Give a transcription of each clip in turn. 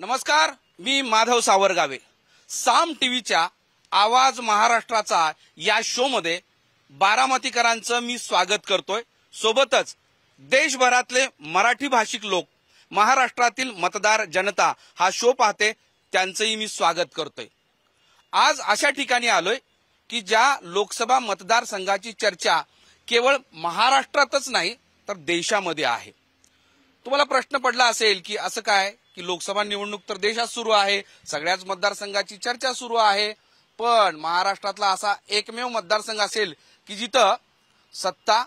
नमस्कार, मी माधव सावरगावे. साम टीव्हीच्या आवाज महाराष्ट्राचा या शो मध्ये बारामतीकरांचं मी स्वागत करतोय. सोबतच देशभरातले मराठी भाषिक लोक, महाराष्ट्रातील मतदार जनता हा शो पाहते, त्यांचंही मी स्वागत करतोय. आज अशा ठिकाणी आलोय की ज्या लोकसभा मतदारसंघाची चर्चा केवळ महाराष्ट्रातच नाही तर देशामध्ये आहे. तुम्हाला प्रश्न पडला असेल की असं काय की लोकसभा निवडणूक तर देशात सुरू आहे, सगळ्याच मतदारसंघाची चर्चा सुरू आहे, पण महाराष्ट्रातला असा एकमेव मतदारसंघ असेल की जिथं सत्ता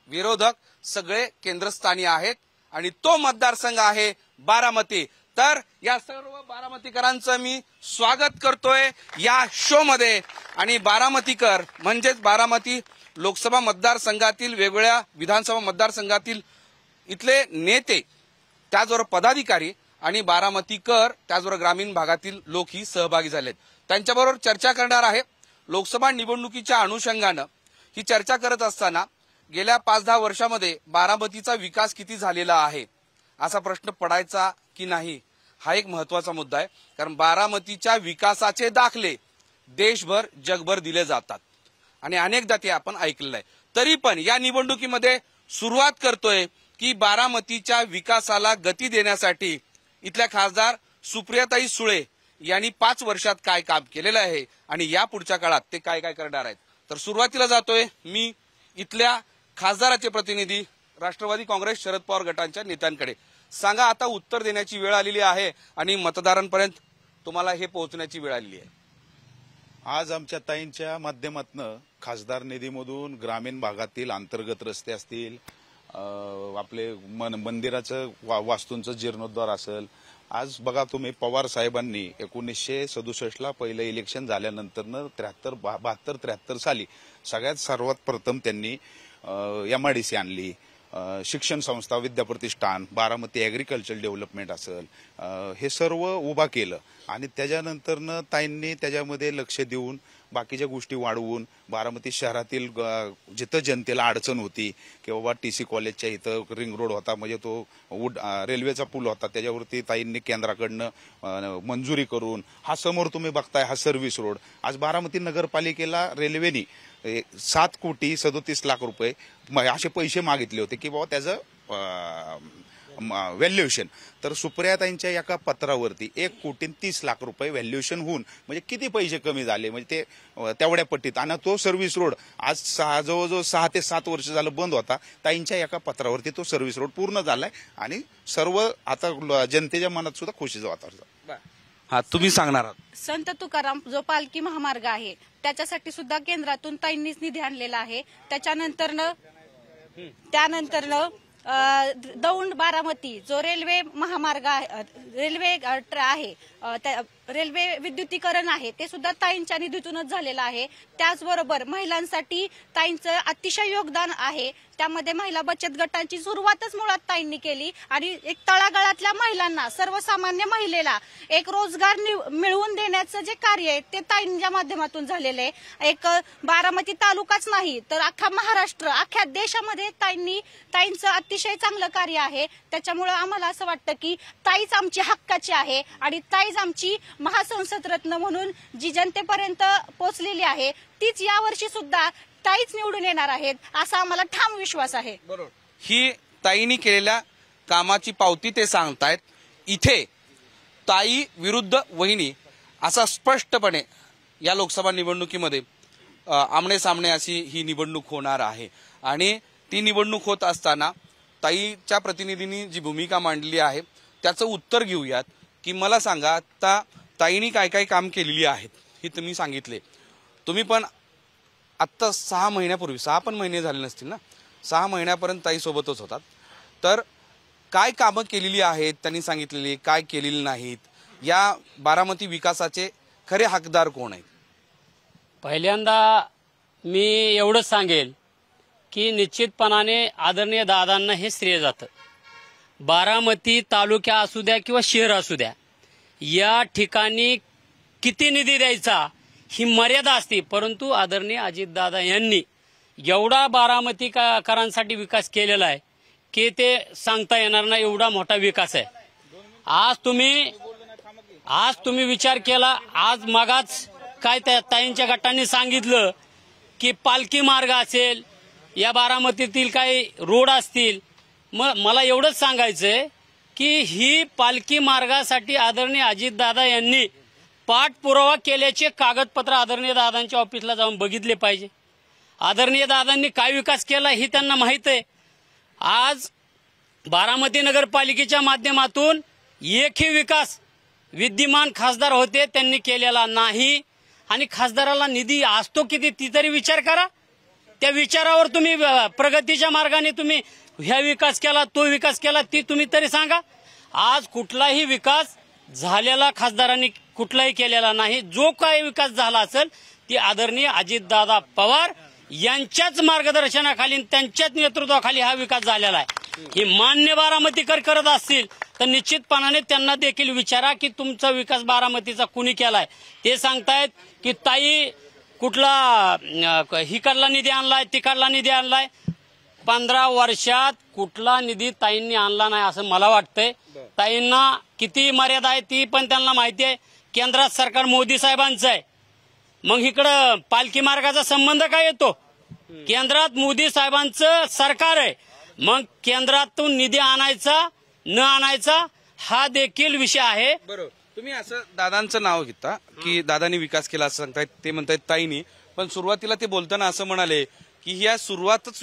विरोधक सगळे केंद्रस्थानी आहेत आणि तो मतदारसंघ आहे बारामती. तर या सर्व बारामतीकरांचं मी स्वागत करतोय या शो मध्ये. आणि बारामतीकर म्हणजेच बारामती लोकसभा मतदारसंघातील वेगवेगळ्या विधानसभा मतदारसंघातील इथले नेते, त्याचबरोबर पदाधिकारी आणि बारामतीकर, त्याचबरोबर ग्रामीण भागातील लोक ही सहभागी झालेत. त्यांच्याबरोबर चर्चा करणार आहे. लोकसभा निवडणुकीच्या अनुषंगानं ही चर्चा करत असताना गेल्या 5-10 वर्षामध्ये बारामतीचा विकास किती झालेला आहे असा प्रश्न पडायचा की नाही, हा एक महत्वाचा मुद्दा आहे. कारण बारामतीच्या विकासाचे दाखले देशभर जगभर दिले जातात आणि अनेकदा ते आपण ऐकलेलं आहे. तरी पण या निवडणुकीमध्ये सुरुवात करतोय की बारामतीच्या विकासाला गती देण्यासाठी इथल्या खासदार सुप्रियाताई सुळे यांनी 5 वर्षात काय काम केलेलं आहे आणि या पुढच्या काळात ते काय काय करणार आहेत. तर सुरुवातीला जातोय मी इथल्या खासदाराचे प्रतिनिधी राष्ट्रवादी काँग्रेस शरद पवार गटांच्या नेत्यांकडे. सांगा, आता उत्तर देण्याची वेळ आलेली आहे आणि मतदारांपर्यंत तुम्हाला हे पोहोचण्याची वेळ आलेली आहे. आज आमच्या ताईंच्या माध्यमातून खासदार निधीमधून ग्रामीण भागातील अंतर्गत रस्ते असतील, आपले मंदिराचं वास्तूंचं जीर्णोद्धार असेल. आज बघा तुम्ही, पवार साहेबांनी 1967ला पहिलं इलेक्शन झाल्यानंतर 72-73 साली सर्वात प्रथम त्यांनी MIDC आणली, शिक्षण संस्था, विद्याप्रतिष्ठान, बारामती ऍग्रिकल्चर डेव्हलपमेंट असेल, हे सर्व उभा केलं. आणि त्याच्यानंतरनं ताईंनी त्याच्यामध्ये लक्ष देऊन बाकीच्या गोष्टी वाढवून बारामती शहरातील जिथं जनतेला अडचण होती की बाबा TC कॉलेजच्या इथं रिंग रोड होता, म्हणजे तो रेल्वेचा पूल होता, त्याच्यावरती ताईंनी केंद्राकडनं मंजुरी करून हा समोर तुम्ही बघताय हा सर्व्हिस रोड. आज बारामती नगरपालिकेला रेल्वेनी 7,37,00,000 रुपये असे पैसे मागितले होते की बाबा त्याचं व्हॅल्युएशन. तर सुप्रियाताईंच्या एका पत्रावरती 1,30,00,000 रुपये व्हॅल्युएशन होऊन म्हणजे किती पैसे कमी झाले, म्हणजे ते तेवढ्या पट्टीत. आणि तो सर्व्हिस रोड आज जवळजवळ 6 ते 7 वर्ष झालं बंद होता. ताईंच्या एका पत्रावरती तो सर्व्हिस रोड पूर्ण झालाय आणि सर्व आता जनतेच्या मनात सुद्धा खुशीचं वातावरण. हा, तुम्ही सांगणार आहात. संत तुकाराम जो पालखी महामार्ग आहे त्याच्यासाठी सुद्धा केंद्रातून ताईंनीच निधी आणलेला आहे. त्यानंतरनं दौंड बारामती जो रेल्वे महामार्ग आहे, रेल्वे विद्युतीकरण आहे, ते सुद्धा ताईंच्या निधीतूनच झालेलं आहे. त्याचबरोबर महिलांसाठी ताईंचं अतिशय योगदान आहे. त्यामध्ये महिला बचत गटांची सुरुवातच मुळात ताईंनी केली आणि एक तळागाळातल्या महिलांना, सर्वसामान्य महिलेला एक रोजगार मिळवून देण्याचं जे कार्य आहे ते ताईंच्या माध्यमातून झालेलं आहे. एक बारामती तालुकाच नाही तर अख्खा महाराष्ट्र, अख्ख्या देशामध्ये ताईंचं अतिशय चांगलं कार्य आहे. त्याच्यामुळे आम्हाला असं वाटतं की ताईच आमची हक्काची आहे आणि ताईच आमची महासंसद रत्न म्हणून जी जनतेपर्यंत पोहोचलेली आहे तीच यावर्षी सुद्धा ताईच निवडून येणार आहेत असा आम्हाला ठाम विश्वास आहे. बरोबर, ही ताईंनी केलेल्या कामाची पावती ते सांगतायत. इथे ताई विरुद्ध वहिनी असा स्पष्टपणे या लोकसभा निवडणुकीमध्ये आमने सामने अशी ही निवडणूक होणार आहे. आणि ती निवडणूक होत असताना ताईच्या प्रतिनिधींनी जी भूमिका मांडली आहे त्याचं उत्तर घेऊयात की मला सांगा, आता ताईंनी काय काय काम केलेली आहेत हे तुम्ही सांगितले. तुम्ही पण आत्ता 6 महिन्यापूर्वी, 6 पण महिने झाले नसतील ना, 6 महिन्यापर्यंत ताई सोबतच होतात. तर काय कामं केलेली आहेत त्यांनी सांगितलेली, काय केलेली नाहीत, या बारामती विकासाचे खरे हकदार कोण आहेत? पहिल्यांदा मी एवढंच सांगेल की निश्चितपणाने आदरणीय दादांना हे श्रेय जातं. बारामती तालुका असू द्या किंवा शहर असू द्या, या ठिकाणी किती निधी द्यायचा ही मर्यादा असते, परंतु आदरणीय अजितदादा यांनी एवढा बारामतीकरांसाठी विकास केलेला आहे की ते सांगता येणार नाही, एवढा मोठा विकास आहे. आज तुम्ही आज तुम्ही विचार केला, आज मगाच काय त्या ताईंच्या गटांनी सांगितलं की पालखी मार्ग असेल, या बारामतीतील काही रोड असतील. मला एवढंच सांगायचंय की ही पालखी मार्गासाठी आदरणीय अजितदादा यांनी पाठपुरावा केल्याचे कागदपत्र आदरणीय दादांच्या ऑफिसला जाऊन बघितले पाहिजे. आदरणीय दादांनी काय विकास केला हे त्यांना माहित आहे. आज बारामती नगरपालिकेच्या माध्यमातून एकही विकास विद्यमान खासदार होते त्यांनी केलेला नाही. आणि खासदाराला निधी असतो किती ती तरी विचार करा. त्या विचारावर तुम्ही प्रगतीच्या मार्गाने तुम्ही ह्या विकास केला, तो विकास केला, ती तुम्ही तरी सांगा. आज कुठलाही विकास झालेला खासदारांनी कुठलाही केलेला नाही. जो काही विकास झाला असेल ती आदरणीय अजितदादा पवार यांच्याच मार्गदर्शनाखाली, त्यांच्याच नेतृत्वाखाली हा विकास झालेला आहे. हे मान्य बारामतीकर करत असतील तर निश्चितपणाने त्यांना देखील विचारा की तुमचा विकास बारामतीचा कुणी केलाय. ते सांगतायत की ताई कुठला हिकडला निधी आणलाय, तिकडला निधी आणलाय. 15 वर्षात कुठला निधी ताईंनी आणला नाही असं मला वाटतंय. ताईंना किती मर्यादा आहे ती पण त्यांना माहिती आहे. केंद्रात सरकार मोदी साहेबांचं आहे, मग इकडं पालखी मार्गाचा संबंध काय येतो? केंद्रात मोदी साहेबांचं सरकार आहे, मग केंद्रातून निधी आणायचा न आणायचा हा देखील विषय आहे. बरोबर. तुम्ही असं दादांचं नाव घेता की दादांनी विकास केला असं सांगतायत, ते म्हणतायत ताईंनी, पण सुरुवातीला ते बोलताना असं म्हणाले की ह्या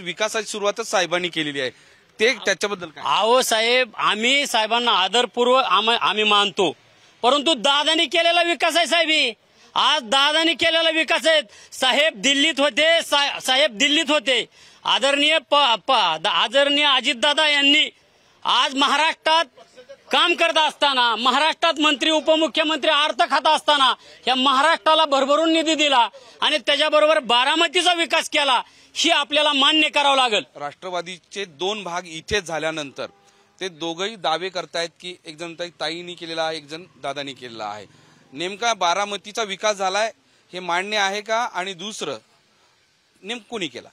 विकासाची सुरुवातच साहेबांनी केलेली आहे. ते त्याच्याबद्दल काय? अहो साहेब, आम्ही साहेबांना आदरपूर्वक आम्ही मानतो, परंतु दादांनी केलेला विकास आहे साहेब. आज दादांनी केलेला विकास आहे. साहेब दिल्लीत होते. आदरणीय अजितदादा यांनी आज महाराष्ट्रात काम करत असताना, महाराष्ट्रात मंत्री उपमुख्यमंत्री अर्थ खात असताना या महाराष्ट्राला भरभरून निधी दिला आणि त्याच्याबरोबर बारामतीचा विकास केला. ही आपल्याला मान्य करावं लागेल. राष्ट्रवादीचे 2 भाग इथे झाल्यानंतर ते दोघंही दावे करतायत की एक जण ताईंनी केलेला आहे, एक जण दादांनी केलेला आहे. नेमका बारामतीचा विकास झालाय हे मान्य आहे का? आणि दुसरं नेमकं कोणी केला?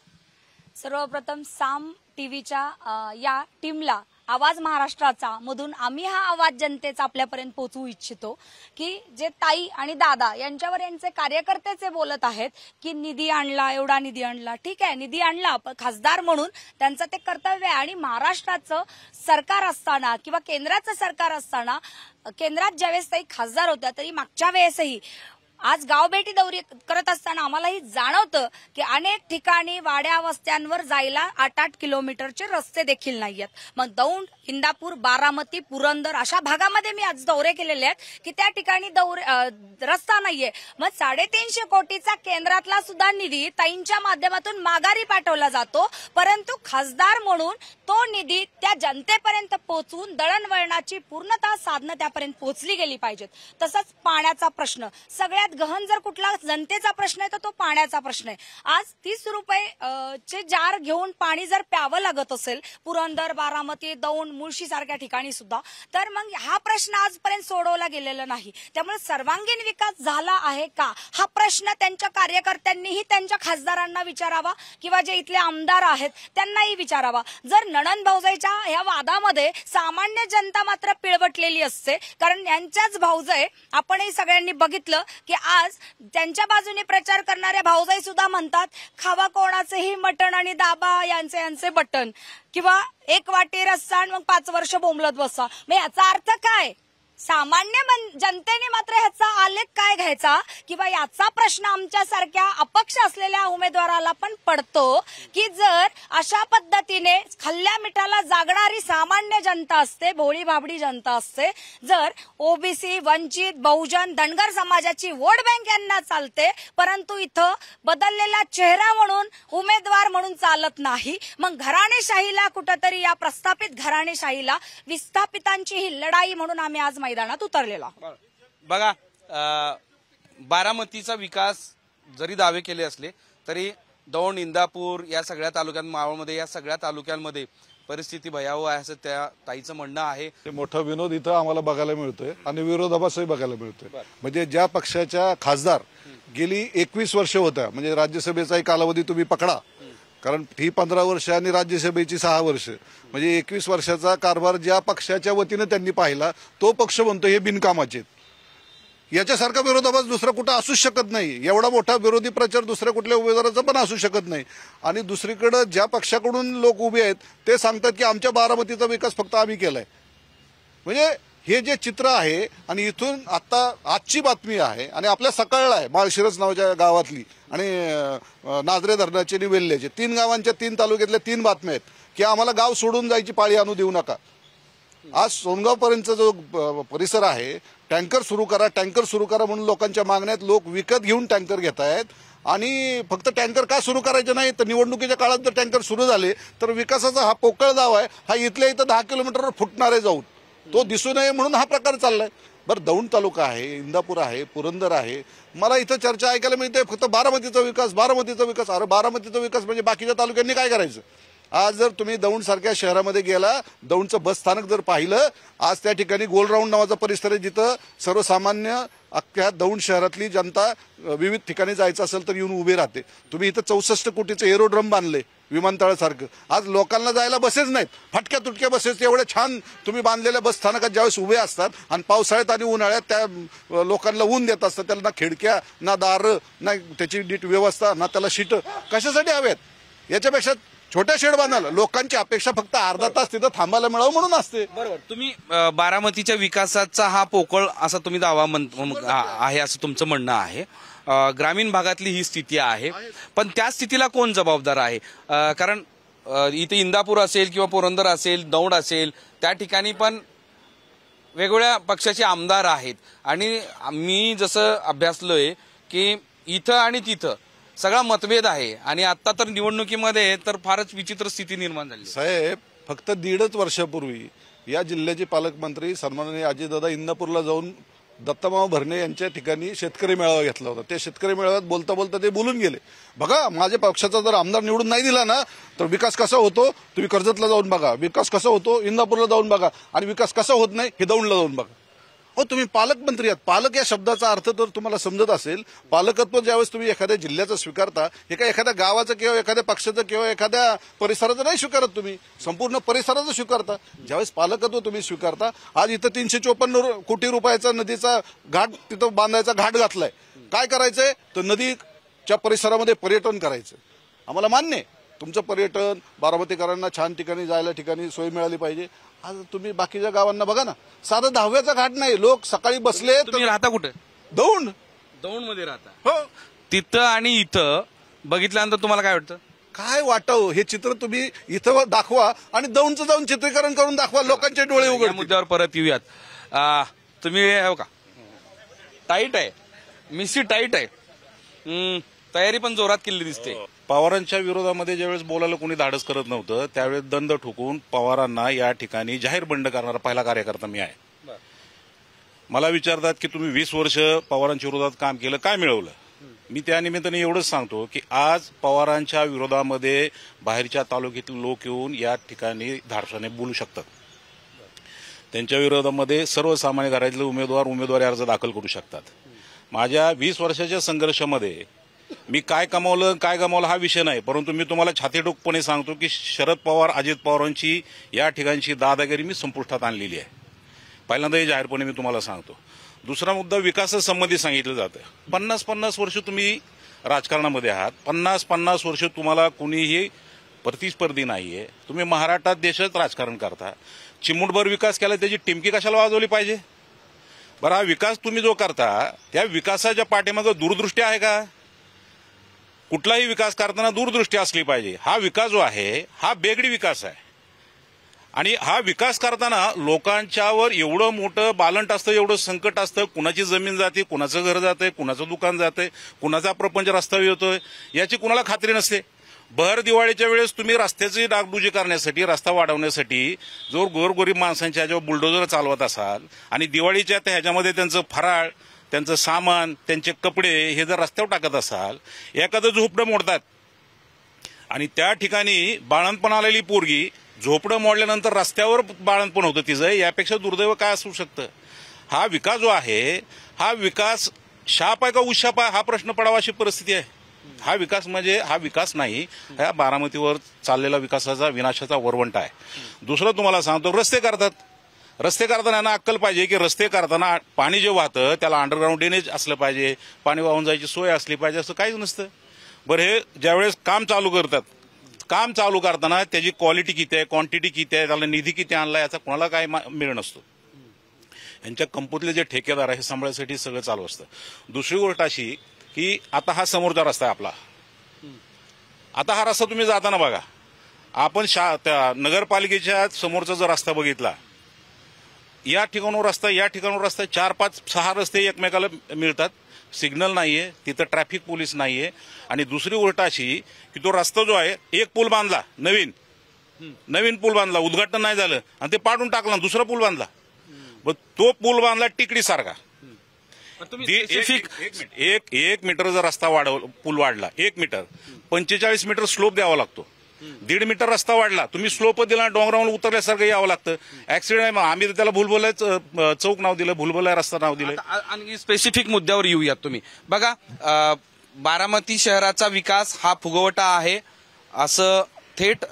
सर्वप्रथम साम टीव्हीच्या या टीमला, आवाज महाराष्ट्राचा मधून आम्ही हा आवाज जनतेचा आपल्यापर्यंत पोहोचवू इच्छितो की जे ताई आणि दादा यांच्यावर यांचे कार्यकर्तेचे बोलत आहेत की निधी आणला, एवढा निधी आणला. ठीक आहे, निधी आणला, खासदार म्हणून त्यांचं ते कर्तव्य आहे. आणि महाराष्ट्राचं सरकार असताना किंवा केंद्राचं सरकार असताना, केंद्रात ज्यावेळेस ताई खासदार होत्या तरी मागच्या वेळेसही आज गावभेटी दौरी करत असताना आम्हालाही जाणवतं की अनेक ठिकाणी वाड्या वस्त्यांवर जायला 8-8 किलोमीटरचे रस्ते देखील नाहीयेत. मग दौंड, इंदापूर, बारामती, पुरंदर अशा भागामध्ये मी आज दौरे केलेले आहेत की त्या ठिकाणी रस्ता नाहीये. मग 350 कोटीचा केंद्रातला सुद्धा निधी ताईंच्या माध्यमातून माघारी पाठवला जातो, परंतु खासदार म्हणून तो निधी त्या जनतेपर्यंत पोहोचवून दळणवळणाची पूर्णतः साधनं त्यापर्यंत पोहोचली गेली पाहिजेत. तसंच पाण्याचा प्रश्न, सगळ्यात गहन जर कुठला जनतेचा प्रश्न आहे तर तो पाण्याचा प्रश्न आहे. आज 30 रुपये जार घेऊन पाणी जर प्यावं लागत असेल पुरंदर, बारामती, दौंड, मुळशी सारख्या ठिकाणी सुद्धा, तर मग हा प्रश्न आजपर्यंत सोडवला गेलेला नाही. त्यामुळे सर्वांगीण विकास झाला आहे का हा प्रश्न त्यांच्या कार्यकर्त्यांनीही त्यांच्या खासदारांना विचारावा किंवा जे इथले आमदार आहेत त्यांनाही विचारावा. जर नणंद भाऊजाईच्या या वादामध्ये सामान्य जनता मात्र पिळवटलेली असते, कारण यांच्याच भाऊजाई आपणही सगळ्यांनी बघितलं की आज त्यांच्या बाजूने प्रचार करणाऱ्या भाऊजाई सुद्धा म्हणतात खावा कोणाचेही मटण आणि दाबा यांचे बटन, किंवा एक वाटी रस्सा आणि मग 5 वर्ष बोंबलत बसा. मग याचा अर्थ काय? सामान्य जनतेने मात्र ह्याचा आलेख काय घ्यायचा किंवा याचा प्रश्न आमच्यासारख्या अपक्ष असलेल्या उमेदवाराला पण पडतो की जर अशा पद्धतीने खाल्ल्या मिठाला जागणारी सामान्य जनता असते, भोळी भाबडी जनता असते, जर ओबीसी, वंचित, बहुजन, धनगर समाजाची वोट बँक यांना चालते, परंतु इथं बदललेला चेहरा म्हणून उमेदवार म्हणून चालत नाही, मग घराणेशाहीला कुठंतरी, या प्रस्थापित घराणेशाहीला विस्थापितांची ही लढाई म्हणून आम्ही आज मैदानात उतरलेला. बघा, बारामतीचा विकास जरी दावे केले असले तरी दौंड, इंदापूर या सगळ्या तालुक्यात, मावळमध्ये या सगळ्या तालुक्यांमध्ये परिस्थिती भयावह आहे असं त्या ताईचं म्हणणं आहे. मोठा विनोद इथं आम्हाला बघायला मिळतोय आणि विरोधाभासही बघायला मिळतोय. म्हणजे ज्या पक्षाच्या खासदार गेली 21 वर्ष होत्या, म्हणजे राज्यसभेचाही कालावधी तुम्ही पकडा, कारण ही 15 वर्ष आणि राज्यसभेची 6 वर्ष, म्हणजे 21 वर्षाचा कारभार ज्या पक्षाच्या वतीनं त्यांनी पाहिला तो पक्ष म्हणतो हे बिनकामाचे. याच्यासारखा विरोधाभास दुसरा कुठं असूच शकत नाही. एवढा मोठा विरोधी प्रचार दुसऱ्या कुठल्या उमेदवाराचा पण असू शकत नाही. आणि दुसरीकडे ज्या पक्षाकडून लोक उभे आहेत ते सांगतात की आमच्या बारामतीचा विकास फक्त आम्ही केलाय. म्हणजे हे जे चित्र आहे आणि इथून आता आजची बातमी आहे आणि आपल्या सकाळला आहे माळशिरस नावाच्या गावातली आणि नाझरे धरणाचे आणि वेल्ल्याचे 3 गावांच्या 3 तालुक्यातल्या 3 बातम्या आहेत की आम्हाला गाव सोडून जायची पाळी आणू देऊ नका. आज सोनगाव पर्यंतचा जो परिसर आहे टँकर सुरू करा म्हणून लोकांच्या मागण्यात लोक विकत घेऊन टँकर घेत आहेत. आणि फक्त टँकर का सुरू करायचे नाही तर निवडणुकीच्या काळात जर टँकर सुरू झाले तर विकासाचा हा पोकळ दाव आहे हा इथल्या इथं 10 किलोमीटरवर फुटणार आहे जाऊन तो दिसू नये म्हणून हा प्रकार चाललाय. बरं दौंड तालुका आहे, इंदापूर आहे, पुरंदर आहे. मला इथं चर्चा ऐकायला मिळते फक्त बारामतीचा विकास. अरे बारामतीचा विकास म्हणजे बाकीच्या तालुक्यांनी काय करायचं. आज जर तुम्ही दौंड सारख्या शहरामध्ये गेला दौंडचं बस स्थानक जर पाहिलं आज त्या ठिकाणी गोल राऊंड नावाचा परिसर आहे जिथं सर्वसामान्य अख्ख्या दौंड शहरातली जनता विविध ठिकाणी जायचं असेल तर येऊन उभी राहते. तुम्ही इथं 64 कोटीचं एरोड्रम बांधले विमानतळासारखं. आज लोकांना जायला बसेच नाहीत. फटक्या तुटक्या बसेस एवढ्या छान तुम्ही बांधलेल्या बस स्थानकात ज्यावेळेस उभे असतात आणि पावसाळ्यात आणि उन्हाळ्यात त्या लोकांना ऊन देत असतात. त्याला ना खिडक्या ना दारं ना त्याची नीट व्यवस्था ना त्याला शीट कशासाठी हव्यात. याच्यापेक्षा छोट्या शेड बांधायला लोकांची अपेक्षा फक्त अर्धा तास तिथं थांबायला मिळावं म्हणून असते. बरोबर. तुम्ही बारामतीच्या विकासाचा हा पोकळ असा तुम्ही दावा आहे असं तुमचं म्हणणं आहे. ग्रामीण भागातली ही स्थिती आहे पण त्या स्थितीला कोण जबाबदार आहे. कारण इथे इंदापूर असेल किंवा पुरंदर असेल दौंड असेल त्या ठिकाणी पण वेगवेगळ्या पक्षाचे आमदार आहेत आणि मी जसं अभ्यासलोय की इथं आणि तिथं सगळा मतभेद आहे आणि आता तर निवडणुकीमध्ये तर फारच विचित्र स्थिती निर्माण झाली. साहेब फक्त 1.5 वर्षापूर्वी या जिल्ह्याचे पालकमंत्री सन्माननीय अजितदादा इंदापूरला जाऊन दत्तमाव भरणे यांच्या ठिकाणी शेतकरी मेळावा घेतला होता. त्या शेतकरी मेळाव्यात बोलता बोलता ते बोलून गेले बघा माझ्या पक्षाचा जर आमदार निवडून नाही दिला ना तर विकास कसा होतो तुम्ही कर्जतला जाऊन बघा, विकास कसा होतो इंदापूरला जाऊन बघा आणि विकास कसा होत नाही हे दौंडला जाऊन बघा. हो तुम्ही पालकमंत्री आहात. पालक या शब्दाचा अर्थ तर तुम्हाला समजत असेल. पालकत्व ज्यावेळेस तुम्ही एखाद्या जिल्ह्याचं स्वीकारता हे काय एखाद्या गावाचं किंवा एखाद्या पक्षाचं किंवा एखाद्या परिसराचं नाही स्वीकारत तुम्ही संपूर्ण परिसराचं स्वीकारता. ज्यावेळेस पालकत्व तुम्ही स्वीकारता आज इथं 354 कोटी रुपयाचा नदीचा घाट तिथं बांधायचा घाट घातलाय. काय करायचंय तर नदीच्या परिसरामध्ये पर्यटन करायचं. आम्हाला मान्य आहे तुमचं पर्यटन बारामतीकरांना छान ठिकाणी जायला ठिकाणी सोय मिळाली पाहिजे. आज तुम्ही बाकीच्या गावांना बघा ना साधं 10व्याचा घाट नाही. लोक सकाळी बसले तुम्ही राहता कुठे. दौंड मध्ये राहता. हो तिथं आणि इथं बघितल्यानंतर तुम्हाला काय वाटतं. काय वाटावं हे चित्र तुम्ही इथं दाखवा आणि दौंडचं जाऊन चित्रीकरण करून दाखवा लोकांचे डोळे या उघड. मुद्द्यावर परत येऊयात. तुम्ही हो का टाईट आहे मिसी टाईट आहे तयारी पण जोरात केली दिसते. पवारांच्या विरोधामध्ये ज्यावेळेस बोलायला कोणी धाडस करत नव्हतं त्यावेळेस दंड ठोकून पवारांना या ठिकाणी जाहीर बंड करणारा पहिला कार्यकर्ता मी आहे. मला विचारतात की तुम्ही 20 वर्ष पवारांच्या विरोधात काम केलं काय मिळवलं. मी त्या निमित्ताने एवढंच सांगतो की आज पवारांच्या विरोधामध्ये बाहेरच्या तालुक्यातील लोक येऊन या ठिकाणी धाडसाने बोलू शकतात. त्यांच्या विरोधामध्ये सर्वसामान्य घरातले उमेदवारी अर्ज दाखल करू शकतात. माझ्या 20 वर्षाच्या संघर्षामध्ये मी काय कमावलं काय गमावलं हा विषय नाही परंतु मी तुम्हाला छातीठोकपणे सांगतो की शरद पवार अजित पवारांची या ठिकाणची दादागिरी मी संपुष्टात आणलेली आहे. पहिल्यांदा हे जाहीरपणे मी तुम्हाला सांगतो. दुसरा मुद्दा विकासासंबंधी सांगितलं जातं. 50-50 वर्ष तुम्ही राजकारणामध्ये आहात. 50-50 वर्ष तुम्हाला कुणीही प्रतिस्पर्धी नाहीये. तुम्ही महाराष्ट्रात देशात राजकारण करता. चिमूटभर विकास केला त्याची टिमकी कशाला वाजवली पाहिजे. बरं हा विकास तुम्ही जो करता त्या विकासाच्या पाठीमागे दूरदृष्टी आहे का. कुठलाही विकास करताना दूरदृष्टी असली पाहिजे. हा विकास जो आहे हा बेगडी विकास आहे आणि हा विकास करताना लोकांच्यावर एवढं मोठं बालंट असतं एवढं संकट असतं. कुणाची जमीन जाते कुणाचं घर जातंय कुणाचं दुकान जातंय कुणाचा प्रपंच रस्त्यावर येतोय याची कुणाला खात्री नसते. भर दिवाळीच्या वेळेस तुम्ही रस्त्याची डागडुजी करण्यासाठी रस्ता वाढवण्यासाठी जो गोरगरीब माणसांच्या ह्याच्यावर बुलडोजर चालवत असाल आणि दिवाळीच्या ह्याच्यामध्ये त्यांचं फराळ त्यांचं सामान त्यांचे कपडे हे जर रस्त्यावर टाकत असाल एखादं झोपडं मोडतात आणि त्या ठिकाणी बाळंतपण आलेली पोरगी झोपडं मोडल्यानंतर रस्त्यावर बाळंतपण होतं तिचं यापेक्षा दुर्दैव काय असू शकतं. हा विकास जो आहे हा विकास शाप आहे का उशाप आहे हा प्रश्न पडावा अशी परिस्थिती आहे. हा विकास म्हणजे हा विकास नाही हा बारामतीवर चाललेला विकासाचा विनाशाचा वरवंटा आहे. दुसरं तुम्हाला सांगतो रस्ते करतात. रस्ते करताना यांना अक्कल पाहिजे की रस्ते करताना पाणी जे वाहतं त्याला अंडरग्राऊंड ड्रेनेज असलं पाहिजे, पाणी वाहून जायची सोय असली पाहिजे, असं काहीच नसतं. बरं, हे ज्यावेळेस काम चालू करतात, काम चालू करताना त्याची क्वालिटी किती आहे, क्वांटिटी किती आहे, त्याला निधी किती आणला याचा कोणाला काय मिळ नसतो. यांच्या कंपनीतले जे ठेकेदार आहे हे सांभाळण्यासाठी सगळं चालू असतं. दुसरी गोष्ट अशी की आता हा समोरचा रस्ता आहे आपला. आता हा रस्ता तुम्ही जाताना बघा, आपण त्या नगरपालिकेच्या समोरचा जर रस्ता बघितला, या ठिकाणून रस्ता, या ठिकाणून रस्ता, 4, 5, 6 रस्ते एकमेकाला मिळतात. सिग्नल नाहीये, तिथं ट्रॅफिक पोलीस नाहीये. आणि दुसरी गोष्ट अशी की तो रस्ता जो आहे, एक पूल बांधला, नवीन पूल बांधला, उद्घाटन नाही झालं आणि ते पाडून टाकला, दुसरा पूल बांधला. तो पूल बांधला टिकडी सारखा. एक मीटर जर रस्ता पूल वाढला, 1 मीटर 45 मीटर स्लोप द्यावा लागतो. 1.5 मीटर रस्ता वाढला, तुम्ही स्लोप दिला, डोंगरावर उतरल्यासारखं यावं लागतं. ऍक्सिडेंट, आम्ही तर त्याला भुलभुलाय चौक नाव दिलं, भुलभुलाय रस्ता नाव दिलं. आणखी स्पेसिफिक मुद्द्यावर येऊयात. तुम्ही बघा, बारामती शहराचा विकास हा फुगवटा आहे असं थेट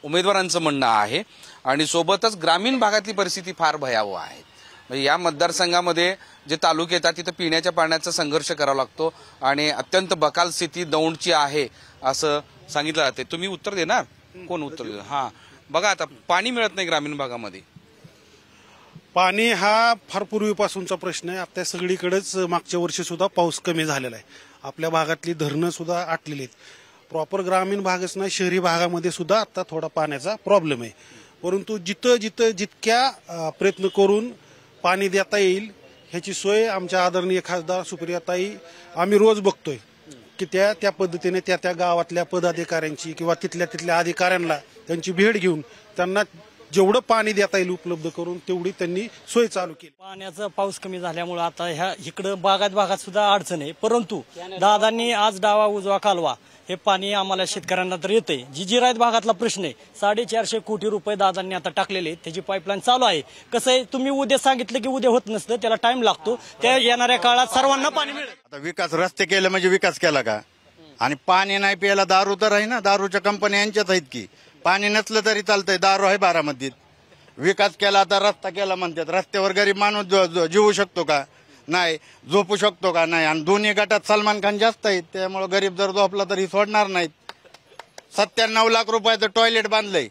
उमेदवारांचं म्हणणं आहे. आणि सोबतच ग्रामीण भागातली परिस्थिती फार भयावह आहे. म्हणजे या मतदारसंघामध्ये जे तालुके येतात तिथं पिण्याच्या पाण्याचा संघर्ष करावा लागतो आणि अत्यंत बकाल स्थिती दौंडची आहे असं सांगितलं जाते. तुम्ही उत्तर देणार? कोण उत्तर देणार? हा, बघा, आता पाणी मिळत नाही ग्रामीण भागामध्ये. पाणी हा फार पूर्वीपासूनचा प्रश्न आहे. आता सगळीकडेच मागच्या वर्षी सुद्धा पाऊस कमी झालेला आहे. आपल्या भागातली धरणं सुद्धा आटलेली आहेत. प्रॉपर ग्रामीण भागच नाही, शहरी भागामध्ये सुद्धा आता थोडा पाण्याचा प्रॉब्लेम आहे. परंतु जितक्या प्रयत्न करून पाणी देता येईल ह्याची सोय आमच्या आदरणीय खासदार सुप्रियाताई आम्ही रोज बघतोय की त्या पद्धतीने त्या गावातल्या पदाधिकाऱ्यांची किंवा तिथल्या अधिकाऱ्यांना त्यांची भेट घेऊन त्यांना जेवढं पाणी देता येईल उपलब्ध करून तेवढी त्यांनी सोय चालू केली. पाण्याचा पाऊस कमी झाल्यामुळे आता इकडं भागात सुद्धा अडचण आहे. परंतु दादांनी आज डावा उजवा कालवा हे पाणी आम्हाला शेतकऱ्यांना तर येतंय. जिरायत भागातला प्रश्न आहे, 450 कोटी रुपये दादांनी आता टाकलेले, त्याची पाईपलाईन चालू आहे. कसं आहे, तुम्ही उद्या सांगितलं की उद्या होत नसतं, त्याला टाइम लागतो. त्या येणाऱ्या काळात सर्वांना पाणी मिळेल. आता विकास, रस्ते केले म्हणजे विकास केला का? आणि पाणी नाही प्यायला दारू तर आहे ना, दारूच्या कंपन्या यांच्याच आहेत की. पाणी नसलं तरी चालतंय, दारू आहे बारामतीत. विकास केला तर रस्ता केला म्हणतात. रस्त्यावर गरीब माणूस जीवू शकतो का? नाही. झोपू शकतो का? नाही. आणि दोन्ही गटात सलमान खान जास्त आहेत, त्यामुळे गरीब जर झोपला तरी सोडणार नाहीत. 97 लाख रुपयाचं टॉयलेट बांधलंय.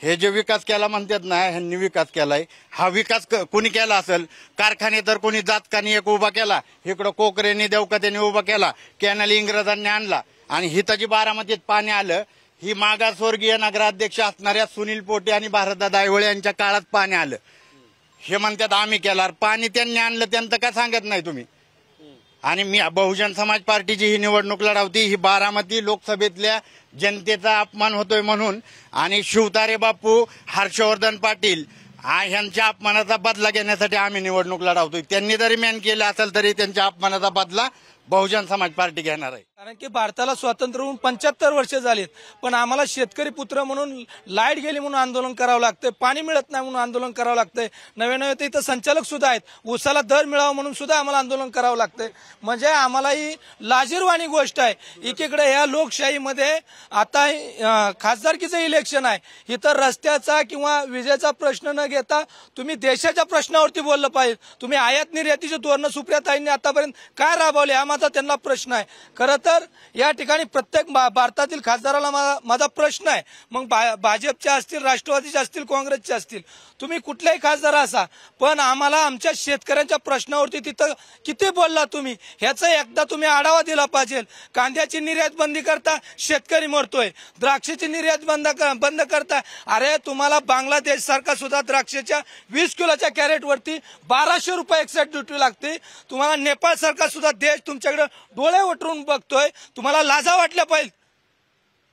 हे जे विकास केला म्हणतात ना, ह्यांनी विकास केलाय. हा विकास कोणी केला असेल? कारखाने तर कोणी जातकानी एक उभा केला, इकडं कोकरेनी देवकत्याने उभा केला, कॅनल इंग्रजांनी आणला आणि हिताची बारामतीत पाणी आलं. ही मागासवर्गीय नगराध्यक्ष असणाऱ्या सुनील पोटे आणि भारतदादा आयहोळे यांच्या काळात पाणी आलं. हे म्हणतात आम्ही केला, पाणी त्यांनी आणलं, त्यांचं काय सांगत नाही तुम्ही. आणि मी बहुजन समाज पार्टीची ही निवडणूक लढवती, ही बारामती लोकसभेतल्या जनतेचा अपमान होतोय म्हणून. आणि शिवतारे बापू, हर्षवर्धन पाटील ह्यांच्या अपमानाचा बदला घेण्यासाठी आम्ही निवडणूक लढवतोय. त्यांनी जरी मॅन केलं असेल तरी त्यांच्या अपमानाचा बदला बहुजन समाज पार्टी घेणार आहे. कारण की भारताला स्वातंत्र्य होऊन 75 वर्ष झालीत, पण आम्हाला शेतकरी पुत्र म्हणून लाईट गेली म्हणून आंदोलन करावं लागतंय, पाणी मिळत नाही म्हणून आंदोलन करावं लागतंय. नवे तर इथं संचालक सुद्धा आहेत, ऊसाला दर मिळावा म्हणून सुद्धा आम्हाला आंदोलन करावं लागतंय. म्हणजे आम्हाला ही लाजिरवाणी गोष्ट आहे. एकीकडे ह्या लोकशाहीमध्ये आता खासदारकीचं इलेक्शन आहे, इथं रस्त्याचा किंवा विजेचा प्रश्न न घेता तुम्ही देशाच्या प्रश्नावरती बोललं पाहिजे. तुम्ही आयात निर्यातीचे धोरणं सुप्रियाताईंनी आतापर्यंत काय राबवले हा माझा त्यांना प्रश्न आहे. खरं तर या ठिकाणी प्रत्येक भारतातील खासदाराला माझा प्रश्न आहे. मग भाजपचे असतील, राष्ट्रवादीचे असतील, काँग्रेसचे असतील, तुम्ही कुठल्याही खासदार असा, पण आम्हाला आमच्या शेतकऱ्यांच्या प्रश्नावरती तिथं किती बोलला तुम्ही, ह्याचा एकदा तुम्ही आढावा दिला पाहिजे. कांद्याची निर्यात बंदी करता, शेतकरी मरतोय. द्राक्षाची निर्यात बंद करता. अरे तुम्हाला बांगलादेश सारखा सुद्धा द्राक्षाच्या 20 किलोच्या कॅरेटवरती 1200 रुपये एक्साइट ड्युटी लागते. तुम्हाला नेपाळ सारखा सुद्धा देश तुमच्याकडे डोळे उठरून बघतोय. तुम्हाला लाजा वाटल्या पाहिजे.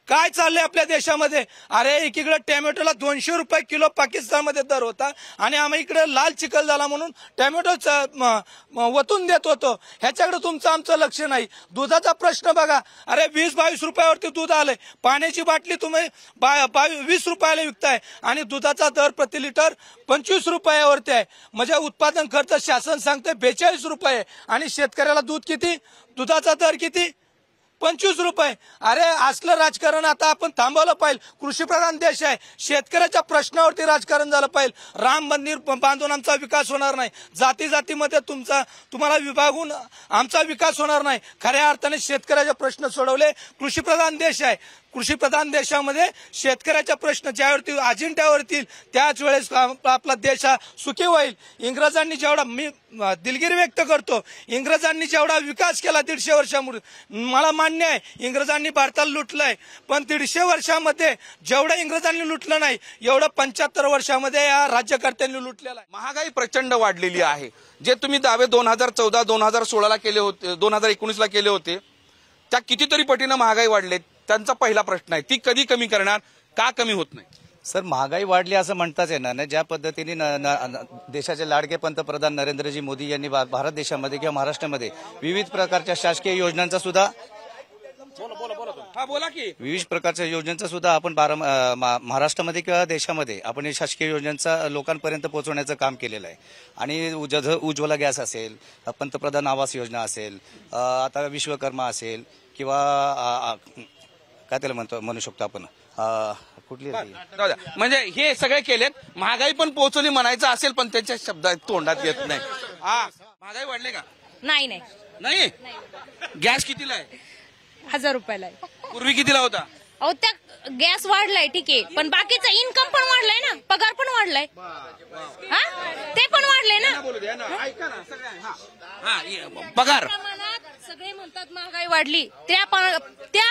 काय चाललंय आपल्या देशामध्ये? अरे एकीकडे टोमॅटोला 200 रुपये किलो पाकिस्तानमध्ये दर होता आणि आम्ही इकडे लाल चिखल झाला म्हणून टोमॅटो वतून देत होतो. ह्याच्याकडे तुमचं आमचं लक्ष नाही. दुधाचा प्रश्न बघा. अरे 20-22 रुपयावरती दूध आलंय. पाण्याची बाटली तुम्ही 20 रुपयाला विकताय आणि दुधाचा दर प्रति लिटर 25 रुपयावरती आहे. म्हणजे उत्पादन खर्च शासन सांगते 42 रुपये आणि शेतकऱ्याला दूध किती, दुधाचा दर किती? 25 रुपये. अरे असलं राजकारण आता आपण थांबवलं पाहिजे. कृषीप्रधान देश आहे, शेतकऱ्याच्या प्रश्नावरती राजकारण झालं पाहिजे. राम मंदिर बांधून आमचा विकास होणार नाही, जाती जातीमध्ये तुम्हाला विभागून आमचा विकास होणार नाही. खऱ्या अर्थाने शेतकऱ्याचे प्रश्न सोडवले. कृषीप्रधान देश आहे, कृषीप्रधान देशामध्ये शेतकऱ्याचा प्रश्न ज्यावरती अजिंठ्यावरती त्याच वेळेस आपला देश हा सुखी होईल. इंग्रजांनी जेवढा, मी दिलगिरी व्यक्त करतो, इंग्रजांनी जेवढा विकास केला 150 वर्षामुळे, मला मान्य आहे इंग्रजांनी भारताला लुटलंय, पण 150 वर्षामध्ये जेवढं इंग्रजांनी लुटलं नाही एवढं 75 वर्षामध्ये या राज्यकर्त्यांनी लुटलेलं आहे. महागाई प्रचंड वाढलेली आहे. जे तुम्ही दावे 2014 2016 ला केले होते, 2019 ला केले होते, त्या कितीतरी पटीनं महागाई वाढलेत. त्यांचा पहिला प्रश्न आहे, ती कधी कमी करणार, का कमी होत नाही? सर, महागाई वाढली असं म्हणताच येणार नाही. ज्या पद्धतीने देशाचे लाडके पंतप्रधान नरेंद्रजी मोदी यांनी भारत देशामध्ये किंवा महाराष्ट्रामध्ये विविध प्रकारच्या शासकीय योजनांचा सुद्धा विविध प्रकारच्या योजनांचा सुद्धा आपण महाराष्ट्रामध्ये किंवा देशामध्ये आपण हे शासकीय योजनांचा लोकांपर्यंत पोहोचवण्याचं काम केलेलं आहे. आणि उज्ज्वला गॅस असेल, पंतप्रधान आवास योजना असेल, आता विश्वकर्मा असेल, किंवा काय त्याला म्हणू शकतो आपण, कुठली म्हणजे हे सगळे केलेत. महागाई पण पोहोचवली म्हणायचं असेल, पण त्यांच्या शब्दात तोंडात येत नाही. महागाई वाढले का? नाही. नाही. गॅस कितीला आहे? 1000 रुपयाला आहे. पूर्वी कितीला होता? अहो, त्या गॅस वाढलाय ठीक आहे, पण बाकीचा इन्कम पण वाढलाय ना, पगार पण वाढलाय, ते पण वाढलंय ना. पगार सगळे म्हणतात महागाई वाढली, त्या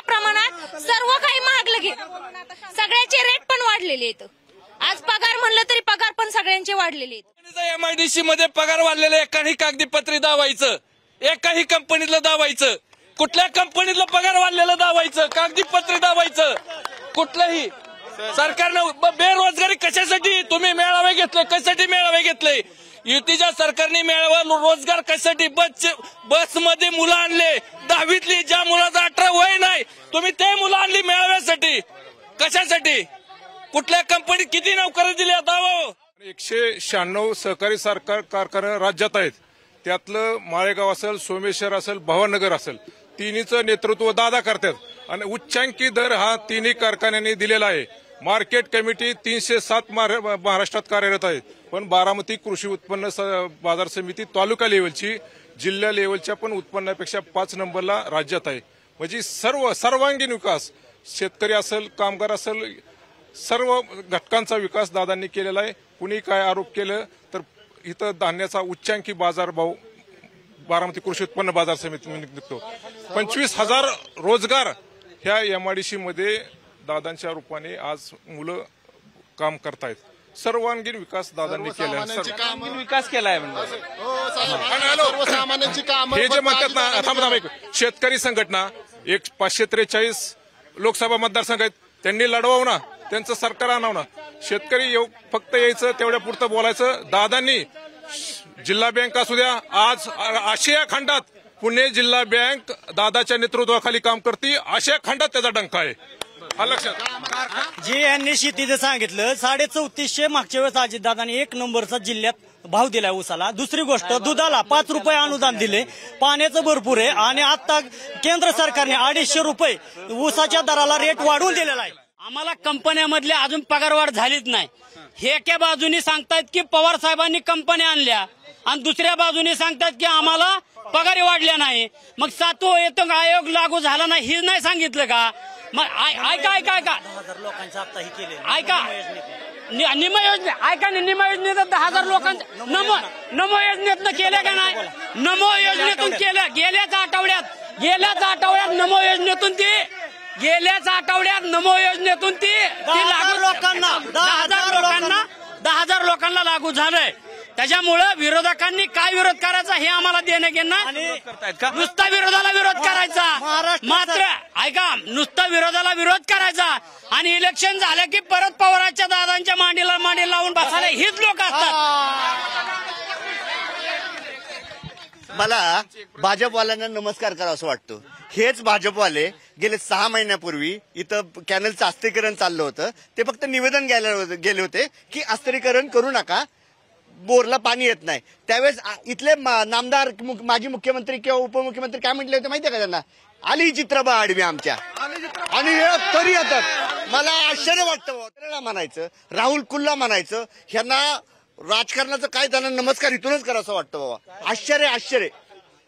प्रमाणात सर्व काही महागलं की सगळ्याचे रेट पण वाढलेले आहेत. आज पगार म्हणलं तरी पगार पण सगळ्यांचे वाढलेले आहेत. MIDC मध्ये पगार वाढलेले एकाही कागदीपत्री दावायचं, एकाही कंपनीतलं दावायचं, कुठल्या कंपनीतलं पगार वाढलेलं दावायचं, कागदीपत्री दावायचं, कुठलंही. सरकारनं बेरोजगारी कशासाठी तुम्ही मेळावे घेतले, कशासाठी मेळावे घेतले? युतीच्या सरकारने मेळावा रोजगार कशासाठी? बसमध्ये मुलं आणले 10वीतली, ज्या मुलाचं 18 वय नाही, तुम्ही ते मुलं आणली मेळाव्यासाठी, कशासाठी? कुठल्या कंपनीत किती नोकरी दिली आता? 196 सहकारी कारखाने राज्यात आहेत. त्यातलं माळेगाव असेल, सोमेश्वर असेल, भवानगर असेल, तिन्हीचं नेतृत्व दादा करतात. आणि उच्चांकी दर हा तिन्ही कारखान्यांनी दिलेला आहे. मार्केट कमिटी 307 महाराष्ट्रात कार्यरत आहेत. पण बारामती कृषी उत्पन्न बाजार समिती तालुका लेवलची जिल्हा लेवलच्या पण उत्पन्नापेक्षा 5 नंबरला राज्यात आहे. म्हणजे सर्वांगीण विकास, शेतकरी असेल, कामगार असेल, सर्व घटकांचा विकास दादांनी केलेला आहे. कुणी काय आरोप केलं तर इथं धान्याचा उच्चांकी बाजारभाव बारामती कृषी उत्पन्न बाजार समितीमध्ये निघतो. 25,000 रोजगार ह्या MIDC मध्ये दादांच्या रूपाने आज मुलं काम करतायत. सर्वांगीण विकास दादांनी केला, विकास केलाय. हे जे म्हणतात ना, थांबा, शेतकरी संघटना 543 लोकसभा मतदारसंघ आहेत, त्यांनी लढवावं ना, त्यांचं सरकार आणावं ना. शेतकरी फक्त यायचं, तेवढ्या पुरतं बोलायचं. दादांनी जिल्हा बँक असू द्या, आज आशिया खंडात पुणे जिल्हा बँक दादाच्या नेतृत्वाखाली काम करते, आशिया खंडात त्याचा डंका आहे. हा लक्षात. जे यांनी शेतीचं सांगितलं 3450 मागच्या वेळेस अजितदादांनी 1 नंबरचा जिल्ह्यात भाव दिलाय ऊसाला. दुसरी गोष्ट, दुधाला 5 रुपये अनुदान दिले, पाण्याचं भरपूर आहे. आणि आता केंद्र सरकारने 250 रुपये ऊसाच्या दराला रेट वाढवून दिलेला आहे. आम्हाला कंपन्यामधले अजून पगारवाढ झालीच नाही. हे एका बाजूनी सांगतायत की पवार साहेबांनी कंपन्या आणल्या, आणि दुसऱ्या बाजूने सांगतात की आम्हाला पगारी वाढल्या नाही. मग 7वा वेतन आयोग लागू झाला नाही हे नाही सांगितलं का? मग ऐका निम योजने, ऐका ना, निम योजनेत 10,000 लोकांच्या नमो योजनेतनं केल्या का नाही? नमो योजनेतून केलं. गेल्याच आठवड्यात नमो योजनेतून ती लागू लोकांना 10,000 लोकांना लागू झालंय. त्याच्यामुळं विरोधकांनी काय विरोध करायचा हे आम्हाला देणं घेणं. नुसता विरोधाला विरोध करायचा, मात्र ऐका, नुसता विरोधाला विरोध करायचा आणि इलेक्शन झालं की परत पवारांच्या दादांच्या मांडीला मांडी लावून बसायला हीच लोक असतात. मला भाजपवाल्यांना नमस्कार करावा असं वाटतं. हेच भाजपवाले गेले 6 महिन्यापूर्वी इथं कॅनलचं अस्थिरीकरण चाललं होतं, ते फक्त निवेदन गेले होते की अस्थिरीकरण करू नका, बोरला पाणी येत नाही. त्यावेळेस इथले नामदार, माजी मुख्यमंत्री किंवा उपमुख्यमंत्री काय म्हटले होते माहितीये का त्यांना, आली चित्रबा आडवी आमच्या आणि हे तरी येतात. मला आश्चर्य वाटतं म्हणायचं, राहुल कुल्ला म्हणायचं, ह्यांना राजकारणाचं काय त्यांना नमस्कार इथूनच करायचं वाटतं बाबा. आश्चर्य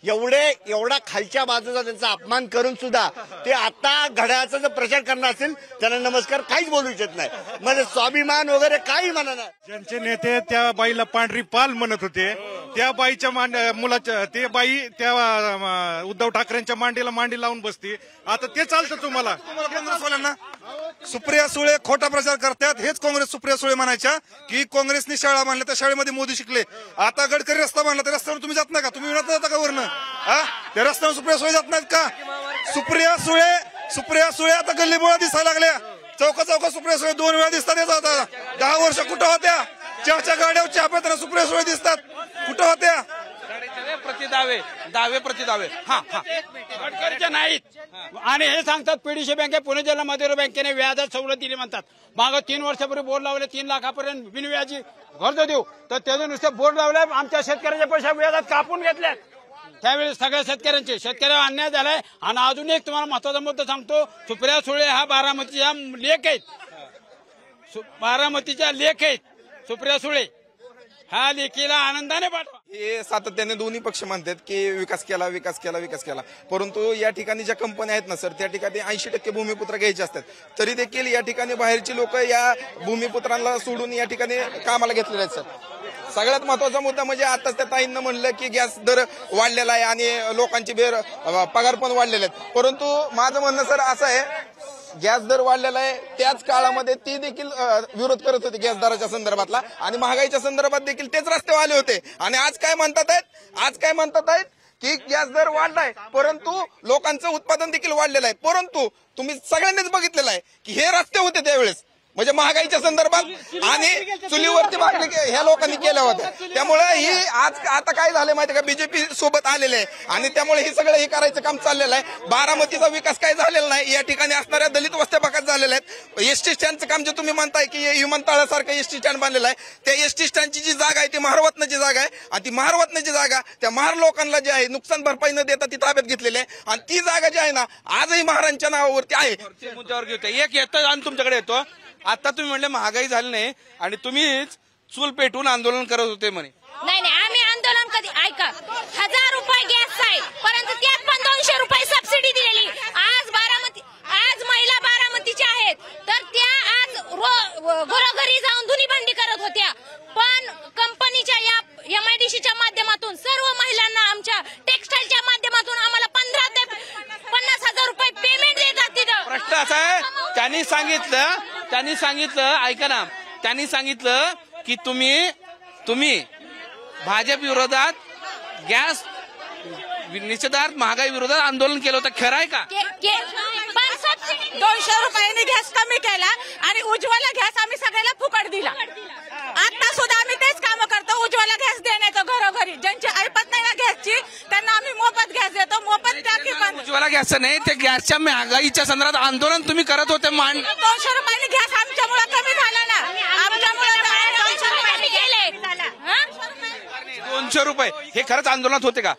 एवढा खालच्या बाजूचा त्यांचा अपमान करून सुद्धा ते आता घड्याळाचा जर प्रचार करणार असेल त्यांना नमस्कार काहीच बोलू इच्छित नाही. म्हणजे स्वाभिमान वगैरे काही म्हणा नाही. ज्यांचे नेते त्या बाईला पांढरी पाल म्हणत होते, त्या बाईच्या मुलाच्या ते बाई त्या उद्धव ठाकरेंच्या मांडी लावून बसते. आता ते चालतं तुम्हाला काँग्रेसवाल्यांना. सुप्रिया सुळे खोटा प्रचार करतात. हेच काँग्रेस सुप्रिया सुळे म्हणायच्या की काँग्रेसने शाळा बांधल्या, त्या शाळेमध्ये मोदी शिकले. आता गडकरी रस्ता बांधला, त्या रस्त्यावर तुम्ही जात नाही का? तुम्ही विनत जाता का वरनं? त्या रस्त्यावर सुप्रिया सुळे जात नाहीत का? सुप्रिया सुळे आता गल्लीबोळा दिसायला लागल्या. चौका सुप्रिया सुळे 2 वेळा दिसतात. आता 10 वर्ष कुठं होत्या? चहाच्या गाड्यावर चहा पेताना सुप्रिया सुळे दिसतात, कुठं होत्या? दावे प्रतिदावे गडकरीचे नाहीत. आणि हे सांगतात पीडीसी बँक, पुणे जिल्हा मध्यवर्ती बँकेने व्याजात सवलत दिली म्हणतात. मागं 3 वर्षापूर्वी बोर्ड लावले 3 लाखापर्यंत बिनव्याजी कर्ज देऊ, तर त्याचे नुसते बोर्ड लावले. आमच्या शेतकऱ्याचे पैसे व्याजात कापून घेतले. त्यावेळी सगळ्या शेतकऱ्याला अन्याय झालाय. आणि अजून एक तुम्हाला महत्वाचा मुद्दा सांगतो. सुप्रिया सुळे हा बारामतीच्या लेख आहेत. सुप्रिया सुळे हा लेखीला आनंदाने पाठवा. हे सातत्याने दोन्ही पक्ष म्हणतात की विकास केला, परंतु या ठिकाणी ज्या कंपन्या आहेत ना सर, त्या ठिकाणी 80% भूमिपुत्र घ्यायचे असतात. तरी देखील या ठिकाणी बाहेरची लोक या भूमिपुत्रांना सोडून या ठिकाणी कामाला घेतलेले आहेत सर. सगळ्यात महत्वाचा मुद्दा म्हणजे आताच त्या ताईंना म्हणलं की गॅस दर वाढलेला आहे आणि लोकांचे पगार पण वाढलेले आहेत. परंतु माझं म्हणणं सर असं आहे, गॅस दर वाढलेला आहे, त्याच काळामध्ये ती देखील विरोध करत होती गॅस दराच्या संदर्भातला, आणि महागाईच्या संदर्भात देखील तेच रस्त्यावर आले होते. आणि आज काय म्हणतात आहेत की गॅस दर वाढलाय, परंतु लोकांचं उत्पादन देखील वाढलेलं आहे. परंतु तुम्ही सगळ्यांनीच बघितलेलं आहे की हे रस्ते होते त्यावेळेस, म्हणजे महागाईच्या संदर्भात आणि चुलीवरती भाकरी ह्या लोकांनी केल्या होत्या. त्यामुळे ही आता काय झालं माहिती का, बीजेपी सोबत आलेले आहे आणि त्यामुळे हे सगळं हे करायचं काम चाललेलं आहे. बारामतीचा विकास काय झालेला नाही. या ठिकाणी असणाऱ्या दलित वस्त्या भागात झालेल्या आहेत. एसटी स्टँडचं काम जे तुम्ही म्हणताय की विमानतळासारखं एसटी स्टँड बांधलेलं आहे, त्या एसटी स्टँडची जी जागा आहे ती महारवतनाची जागा आहे. आणि ती महारवतनाची जागा त्या महार लोकांना जी आहे नुकसान भरपाई न देता ती ताब्यात घेतलेली आहे. आणि ती जागा जी आहे ना आजही महाराजांच्या नावावरती आहे. मुद्द्यावर घेतो एक येतो आणि तुमच्याकडे येतो. आता तुम्ही म्हणले महागाई झाली नाही आणि तुम्हीच चूल पेटून आंदोलन करत होते म्हणे. नाही आम्ही आंदोलन कधी ऐका, 1000 रुपये गॅस आहे, परंतु त्यात पण 200 रुपये सबसिडी दिलेली. आज महिला बारामतीच्या आहेत, तर त्या आज घरोघरी जाऊन धुनी भांडी करत होत्या. पण कंपनीच्या या MIDCच्या माध्यमातून सर्व महिलांना आमच्या टेक्सटाईलच्या माध्यमातून आम्हाला 15 ते 50,000 रुपये पेमेंट देतात. तिथं प्रश्न असा आहे, त्यांनी सांगितलं ऐका ना, त्यांनी सांगितलं की तुम्ही भाजप विरोधात गॅस निषेधार्थ महागाई विरोधात आंदोलन केलं होतं, खरं आहे का? 200 रुपयांनी गॅस कमी केला आणि उज्ज्वला गॅस आम्ही सगळ्याला फुकट दिला. आता सुद्धा आम्ही तेच काम करतो, उज्ज्वला गॅस देण्याचं घरोघरी. ज्यांची ऐपत नाही ना गॅसची त्यांना आम्ही मोफत गॅस देतो. मोफत टाकी पण उज्ज्वला गॅसचं नाही, ते गॅसच्या महागाईच्या संदर्भात आंदोलन तुम्ही करत होते. 200 रुपयांनी गॅस आमच्यामुळे कमी झाला ना, आमच्यामुळे 200 रुपयांनी गेले. 200 रुपये हे खरंच आंदोलनात होते का?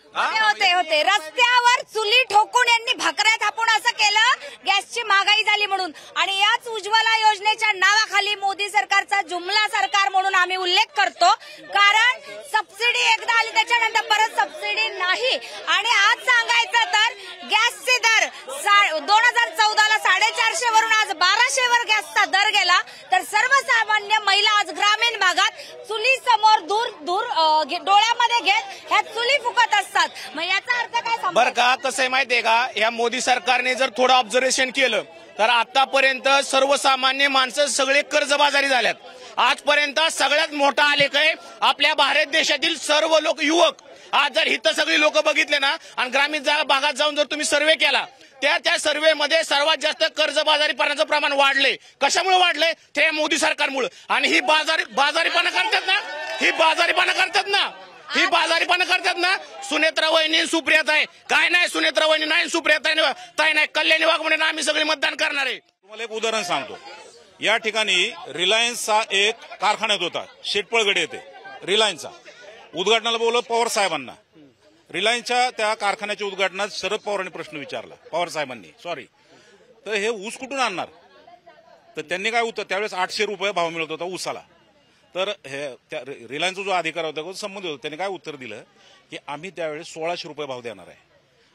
होते रस्त्यावर चुली ठोकून यांनी भाकऱ्या थापून असं केलं गॅसची महागाई झाली म्हणून. आणि याच उज्ज्वला योजनेच्या नावाखाली मोदी सरकारचा जुमला सरकार म्हणून आम्ही उल्लेख करतो. कारण सबसिडी एकदा आली त्याच्यानंतर परत सबसिडी नाही. आणि आज सांगायचं तर गॅसचे दर 2014ला 450 वरून आज 1200 वर गॅसचा दर गेला. तर सर्वसामान्य महिला आज ग्रामीण भागात चुली समोर दूर डोळ्यामध्ये घेत ह्या चुली फुकत असतात. मग याचा अर्थ काय बरं का, कसं आहे माहितीये का, या मोदी सरकारने जर थोडं ऑब्झर्वेशन केलं तर आतापर्यंत सर्वसामान्य माणसं सगळे कर्जबाजारी झाल्यात. आजपर्यंत सगळ्यात मोठा आलेख आहे आपल्या भारत देशातील सर्व युवक. आज जर इथं सगळी लोक बघितले ना आणि ग्रामीण भागात जाऊन जर तुम्ही सर्व्हे केला, त्या सर्व्हेमध्ये सर्वात जास्त कर्जबाजारीपणाचं प्रमाण वाढले. कशामुळे वाढले? ते मोदी सरकारमुळे. आणि ही बाजारीपणा करतात ना सुनेत्रा वहिनी सुप्रियाताई. काय नाही सुनेत्रा वहिनी नाही, सुप्रियाताई नाही, कल्याणी वाघ म्हणून आम्ही सगळे मतदान करणार आहे. तुम्हाला एक उदाहरण सांगतो. या ठिकाणी रिलायन्सचा एक कारखान्यात होता, शेटपळगड येथे रिलायन्सचा. उद्घाटनाला बोलवलं पवार साहेबांना. रिलायन्सच्या त्या कारखान्याच्या उद्घाटनात शरद पवारांनी प्रश्न विचारला, पवार साहेबांनी, सॉरी, तर हे ऊस कुठून आणणार? तर त्यांनी काय उत्तर, त्यावेळेस 800 रुपये भाव मिळत होता ऊसाला. तर हे त्या रिलायन्सचा जो अधिकारी होता तो संबंधित होता, त्यांनी काय उत्तर दिलं की आम्ही त्यावेळेस 1600 रुपये भाव देणार आहे.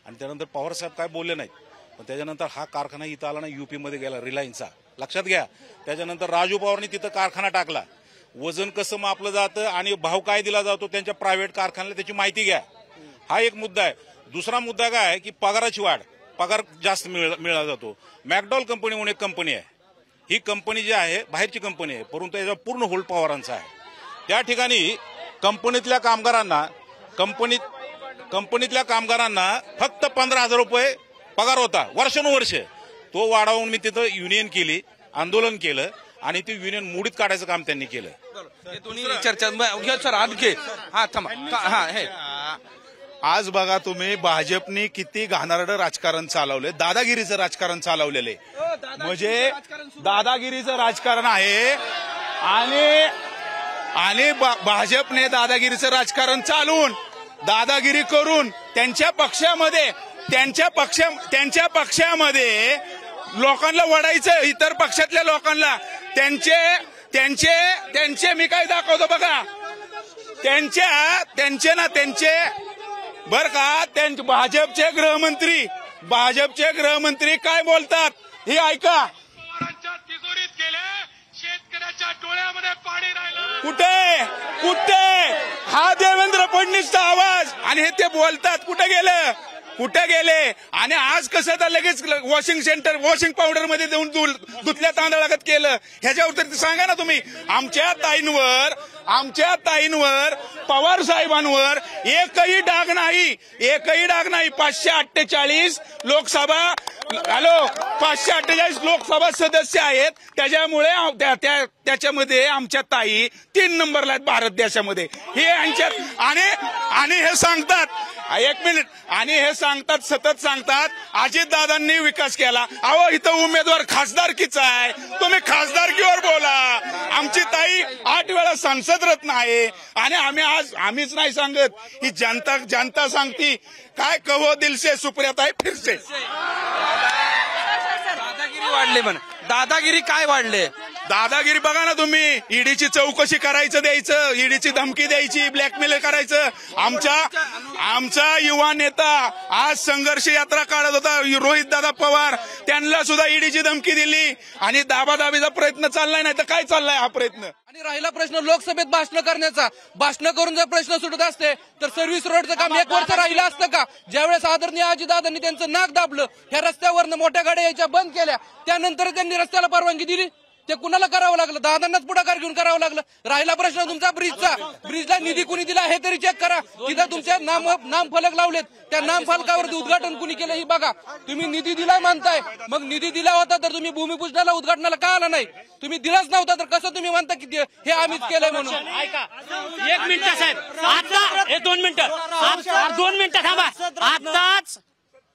आणि त्यानंतर पवार साहेब काय बोलले नाहीत. पण त्याच्यानंतर हा कारखाना इथं आला ना, युपी मध्ये गेला रिलायन्सचा, लक्षात घ्या. त्याच्यानंतर राजू पवारनी तिथं कारखाना टाकला. वजन कसं मापलं जातं आणि भाव काय दिला जातो त्यांच्या प्रायव्हेट कारखान्याला, त्याची माहिती घ्या. हा एक मुद्दा आहे. दुसरा मुद्दा काय आहे की पगाराची वाढ, पगार जास्त मिळला जातो. मॅकडॉल कंपनी म्हणून एक कंपनी आहे. ही कंपनी जी आहे बाहेरची कंपनी आहे, परंतु याचा पूर्ण होल्ड पवारांचा आहे. त्या ठिकाणी कंपनीतल्या कामगारांना फक्त 15,000 रुपये पगार होता वर्षानुवर्ष. तो वाढवून मी तिथं युनियन केली, आंदोलन केलं आणि ती युनियन मोडीत काढायचं काम त्यांनी केलं. आज बघा तुम्ही, भाजपने किती घाणेरडं राजकारण चालवलंय, दादागिरीचं राजकारण चालवलेलं आहे. म्हणजे दादागिरीचं राजकारण आहे आणि भाजपने दादागिरीचं राजकारण चालवून, दादागिरी करून त्यांच्या पक्षामध्ये लोकांना वडायचं, इतर पक्षातल्या लोकांना. त्यांचे मी काय दाखवतो बघा, त्यांचे बर का, भाजपचे गृहमंत्री काय बोलतात हे ऐका. शेतकऱ्याच्या डोळ्यामध्ये पाणी राहिलं, कुठे हा देवेंद्र फडणवीसचा आवाज, आणि हे ते बोलतात कुठे गेले. आणि आज कसं तर लगेच वॉशिंग पावडर मध्ये देऊन धुतल्या तांदळागत केलं. ह्याच्यावर तर सांगा ना तुम्ही. आमच्या ताईंवर पवार साहेबांवर एकही डाग नाही. 548 लोकसभा 548 लोकसभा सदस्य आहेत. त्याच्यामुळे त्याच्यामध्ये आमच्या ताई 3 नंबरला आहेत भारत देशामध्ये. हे आणि हे सांगतात, एक मिनिट, आणि हे सतत सांगतात अजितदादांनी विकास केला. अहो, इथं उमेदवार खासदारकीचा आहे, तुम्ही खासदारकीवर बोला. आमची ताई 8 वेळा संसद रत्न आहे. आणि आम्हीच नाही सांगत, ही जनता सांगती. काय कहो दिल से सुप्रियाताई फिरसे. दादागिरी वाढले म्हणा. दादागिरी काय वाढले? दादागिरी बघा ना तुम्ही. ईडीची चौकशी करायचं द्यायचं, ईडीची धमकी द्यायची, ब्लॅकमेल करायचं. आमचा युवा नेता आज संघर्ष यात्रा काढत होता, रोहित दादा पवार, त्यांना सुद्धा ईडीची धमकी दिली आणि दाबादाबीचा प्रयत्न चाललाय. नाही तर काय चाललाय हा प्रयत्न? आणि राहिला प्रश्न लोकसभेत भाषण करण्याचा, भाषण करून जर प्रश्न सुटत असते तर सर्व्हिस रोडचं काम 1 वर्ष राहिलं असतं का? ज्यावेळेस आदरणीय अजितदादांनी त्यांचं नाक दाबलं, ह्या रस्त्यावरनं मोठ्या गाड्या यायच्या बंद केल्या, त्यानंतर त्यांनी रस्त्याला परवानगी दिली. ते कुणाला करावं लागलं? दादांनाच पुढाकार घेऊन करावं लागलं. राहिला प्रश्न तुमचा ब्रिजला निधी कुणी दिला हे तरी चेक करा. तिथं तुमच्या नाम फलक लावलेत, त्या नाम फलकावरती उद्घाटन कुणी केलं ही बघा. तुम्ही निधी दिलाय म्हणताय, मग निधी दिला होता तर तुम्ही भूमिपूजनाला उद्घाटनाला का आला नाही? तुम्ही दिलाच नव्हता तर कसं तुम्ही म्हणता की हे आम्हीच केलंय म्हणून? ऐका, 1 मिनिट साहेब, आता 2 मिनिटं थांबा. आताच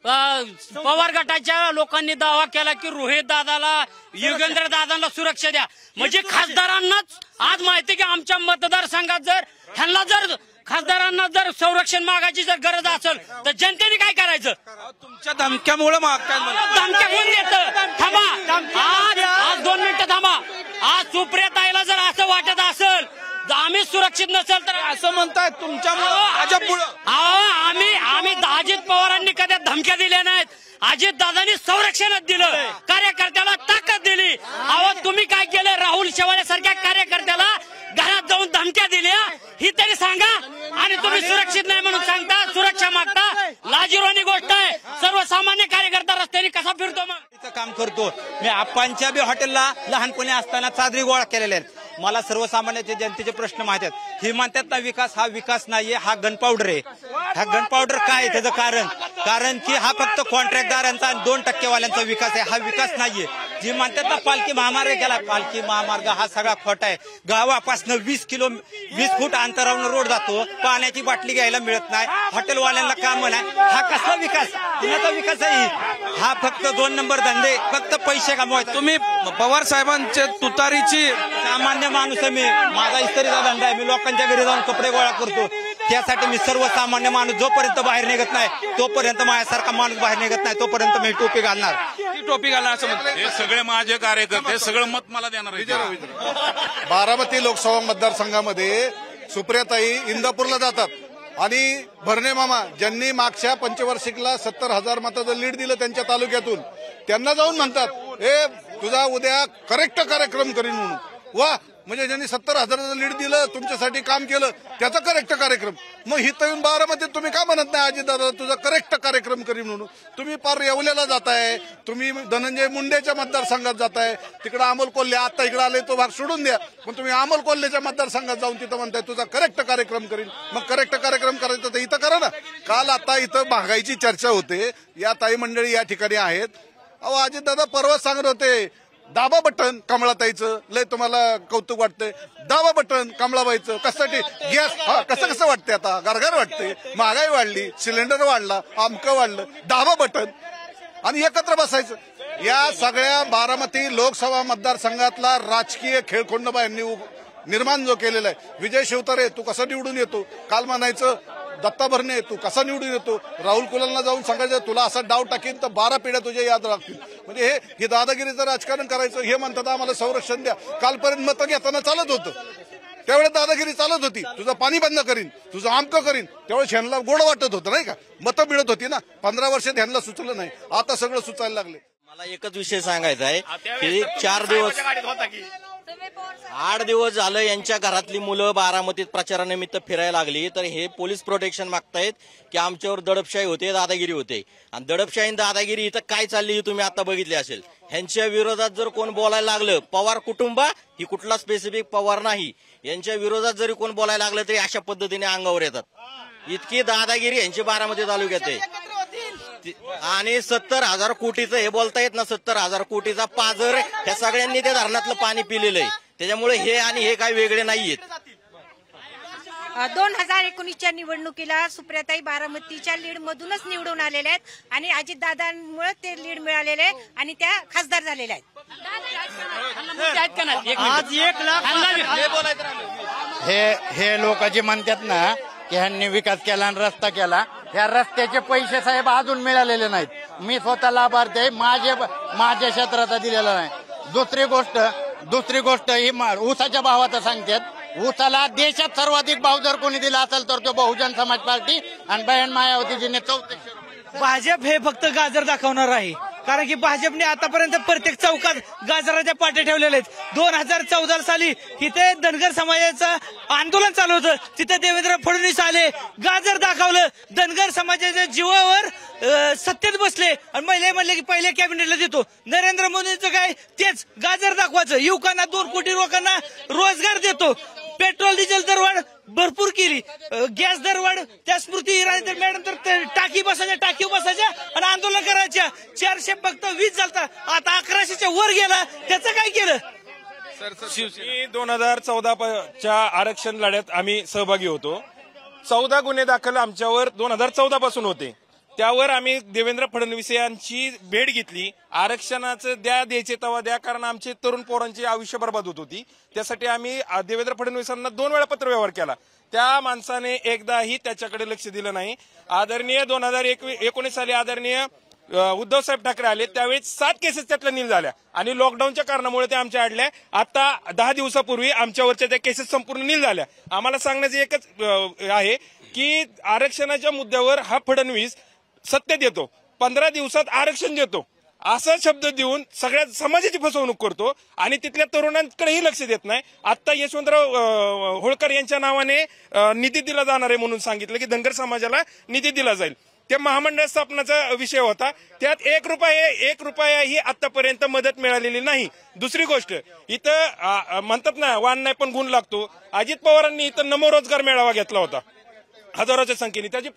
पवार गटाच्या लोकांनी दावा केला की रोहित दादाला, योगेंद्र दादांना सुरक्षा द्या. म्हणजे खासदारांनाच आज माहिती की आमच्या मतदारसंघात जर खासदारांना जर संरक्षण मागायची जर गरज असेल तर जनतेने काय करायचं? तुमच्या धमक्यामुळे धमक्या कोण देतं? थांबा, आज 2 मिनिटं थांबा. आज सुप्रियाताईला जर असं वाटत असेल आम्ही सुरक्षित नसेल तर असं म्हणताय तुमच्यामुळे आम्ही अजित पवारांनी कधी धमक्या दिल्या नाहीत. अजितदादांनी संरक्षणच दिलं, कार्यकर्त्याला ताकद दिली. अहो, तुम्ही काय केलं? राहुल शेवाळे सारख्या कार्यकर्त्याला घरात जाऊन धमक्या दिल्या ही तरी सांगा. आणि तुम्ही सुरक्षित नाही म्हणून सांगता, सुरक्षा मागता. लाजिरवाणी गोष्ट आहे. सर्वसामान्य कार्यकर्ता रस्त्याने कसा फिरतो? मग काम करतो मी. आप्पांच्या बी हॉटेलला लहानपणी असताना चादरी गोळा केलेल्या आहेत. मला सर्वसामान्य जनतेचे प्रश्न माहिती आहेत. हे म्हणतात ना विकास, हा विकास नाहीये, हा गन पावडर आहे. हा गन पावडर काय आहे त्याचं कारण की हा फक्त कॉन्ट्रॅक्टदारांचा आणि 2% वाल्यांचा विकास आहे, हा विकास नाहीये. जी म्हणतात ना पालखी महामार्ग केला, पालखी महामार्ग हा सगळा खोटा आहे. गावापासून 20 फूट अंतरावरून रोड जातो, पाण्याची बाटली घ्यायला मिळत नाही, हॉटेलवाल्यांना काम नाही. हा कसला विकास? कुणाचा विकास आहे? हा फक्त 2 नंबर धंदे, फक्त पैसे कमवायचे. तुम्ही पवार साहेबांच्या तुतारीची सामान्य माणूस आहे मी. माझा इस्त्रीचा धंदा आहे. मी लोकांच्या घरी जाऊन कपडे गोळा करतो. त्यासाठी मी सर्वसामान्य माणूस जोपर्यंत बाहेर निघत नाही तोपर्यंत माझ्यासारखा माणूस बाहेर निघत नाही तोपर्यंत मी टोपी घालणार. टोपी घालणार असं म्हणतात. हे सगळे माझे कार्यकर्ते सगळं मत मला देणार आहे. बारामती लोकसभा मतदारसंघामध्ये सुप्रियाताई इंदापूरला जातात आणि भरणे मामा ज्यांनी मागच्या पंचवार्षिकला 70,000 मताचं लीड दिलं त्यांच्या तालुक्यातून, त्यांना जाऊन म्हणतात ए तुझा उद्या करेक्ट कार्यक्रम करीन म्हणून. वा, म्हणजे ज्यांनी 70,000चं लीड दिलं तुमच्यासाठी काम केलं त्याचा करेक्ट कार्यक्रम. मग हिथं येऊन बारामतीत तुम्ही का म्हणत नाही अजितदादा तुझा करेक्ट कार्यक्रम करीन म्हणून? तुम्ही पार येवल्याला जाताय, तुम्ही धनंजय मुंडेच्या मतदारसंघात जाताय, तिकडे अमोल कोल्हे आता इकडे आले तो भाग सोडून द्या, पण तुम्ही अमोल कोल्हेच्या मतदारसंघात जाऊन तिथं म्हणताय तुझा करेक्ट कार्यक्रम करीन. मग करेक्ट कार्यक्रम करायचं तर इथं करा ना. काल आता इथं महागाईची चर्चा होते, या ताई मंडळी या ठिकाणी आहेत. अहो अजितदादा परवा सांगत होते दाबा बटन कमळाताईचं, लय तुम्हाला कौतुक वाटतंय, दाबा बटन कमळाबाईचं. कशासाठी? गॅस. हा, कसं कसं वाटतंय आता? गारगार वाटतंय, महागाई वाढली, सिलेंडर वाढला, आमकं वाढलं, दाबा बटन आणि एकत्र बसायचं. या सगळ्या बारामती लोकसभा मतदारसंघातला राजकीय खेळखोंडोबा यांनी निर्माण जो केलेला आहे. विजय शिवतारे तू कसा निवडून येतो, काल म्हणायचं दत्ता भरणे तू कसा निवडून येतो, राहुल कुलालला जाऊन सांगायचं तुला असा डाव टाकीन तर 12 पिढ्या तुझ्या याद राखतील. म्हणजे हे दादागिरीचं राजकारण करायचं. हे म्हणतात आम्हाला संरक्षण द्या. कालपर्यंत मतं घेताना चालत होतं, त्यावेळेस दादागिरी चालत होती, तुझं पाणी बंद करीन, तुझं आमकं करीन. त्यावेळेस ह्यांना गोड वाटत होतं नाही का, मतं मिळत होती ना. 15 वर्षात ह्यांना सुचलं नाही, आता सगळं सुचायला लागले. मला एकच विषय सांगायचा आहे की 8 दिवस झालं यांच्या घरातली मुलं बारामतीत प्रचारानिमित्त फिरायला लागली, तर हे पोलीस प्रोटेक्शन मागतायत की आमच्यावर दडपशाही होते, दादागिरी होते. आणि दडपशाही दादागिरी इथं काय चालली ही तुम्ही आता बघितली असेल. ह्यांच्या विरोधात जर कोण बोलायला लागलं, पवार कुटुंब ही कुठला स्पेसिफिक पवार नाही, यांच्या विरोधात जरी कोण बोलायला लागलं तरी अशा पद्धतीने अंगावर येतात. इतकी दादागिरी यांची बारामती तालुक्यात आहे. आणि 70,000 कोटीचं हे बोलतायत ना, 70,000 कोटीचा पाजर ह्या सगळ्यांनी त्या धरणातलं पाणी पिलेलं आहे. त्याच्यामुळे हे आणि हे काय वेगळे नाहीयेत. 2019च्या निवडणुकीला सुप्रियाताई बारामतीच्या लीड मधूनच निवडून आलेल्या आहेत आणि अजितदादांमुळे ते लीड मिळालेले आहे आणि त्या खासदार झालेल्या आहेत. आज 1 लाख हे लोक जे म्हणतात ना की ह्यांनी विकास केला आणि रस्ता केला, ह्या रस्त्याचे पैसे साहेब अजून मिळालेले नाहीत. मी स्वतः लाभार्थी आहे, माझ्या क्षेत्राचा दिलेला नाही. दुसरी गोष्ट ही ऊसाच्या भावाचं सांगतात. ऊसाला देशात सर्वाधिक भाव जर कोणी दिला असेल तर तो बहुजन समाज पार्टी आणि बहन मायावतीजीने 64. भाजप हे फक्त गाजर दाखवणार आहे, कारण की भाजपने आतापर्यंत प्रत्येक चौकात गाजराच्या पाट्या ठेवलेल्या आहेत. 2014 साली तिथे धनगर समाजाचं आंदोलन चालू होतं, तिथे देवेंद्र फडणवीस आले, गाजर दाखवलं, धनगर समाजाच्या जीवावर सत्तेत बसले आणि महिले म्हणले की पहिल्या कॅबिनेटला देतो. नरेंद्र मोदींचं काय तेच गाजर दाखवायचं. युवकांना 2 कोटी लोकांना रोजगार देतो. पेट्रोल डिझेल दरवाढ भरपूर केली, गॅस दरवाढ, त्या स्मृती इराणी तर मॅडम तर टाकी बसायच्या आणि आंदोलन करायच्या. 400 फक्त 20 झालता, आता 1100च्या वर गेला. त्याचं काय केलं? 2014च्या आरक्षण लढ्यात आम्ही सहभागी होतो. 14 गुन्हे दाखल आमच्यावर 2014 पासून होते. त्यावर आम्ही देवेंद्र फडणवीस यांची भेट घेतली. आरक्षणाचं द्यायचे तेव्हा द्या, कारण आमचे तरुण पोरांचे आयुष्य बर्बाद होत होती. त्यासाठी आम्ही देवेंद्र फडणवीसांना 2 वेळा पत्रव्यवहार केला. त्या माणसाने एकदाही त्याच्याकडे लक्ष दिलं नाही. आदरणीय 2019 साली आदरणीय उद्धव साहेब ठाकरे आले, त्यावेळी 7 केसेस त्यातल्या नील झाल्या आणि लॉकडाऊनच्या कारणामुळे त्या आमच्या अडल्या. आता 10 दिवसापूर्वी आमच्यावरच्या त्या केसेस संपूर्ण नील झाल्या. आम्हाला सांगण्याचं एकच आहे की आरक्षणाच्या मुद्द्यावर हा फडणवीस सत्तेत येतो, 15 दिवसात आरक्षण देतो असा शब्द देऊन सगळ्या समाजाची फसवणूक करतो आणि तिथल्या तरुणांकडेही लक्ष देत नाही. आता यशवंतराव होळकर यांच्या नावाने निधी दिला जाणार आहे म्हणून सांगितलं की धनगर समाजाला निधी दिला जाईल. ते महामंडळ स्थापनाचा विषय होता, त्यात 1 रुपयाही आतापर्यंत मदत मिळालेली नाही. दुसरी गोष्ट, इथं म्हणतात ना वाण नाही पण गुण लागतो. अजित पवारांनी इथं नमो रोजगार मेळावा घेतला होता हजारोच्या संख्येने, त्याची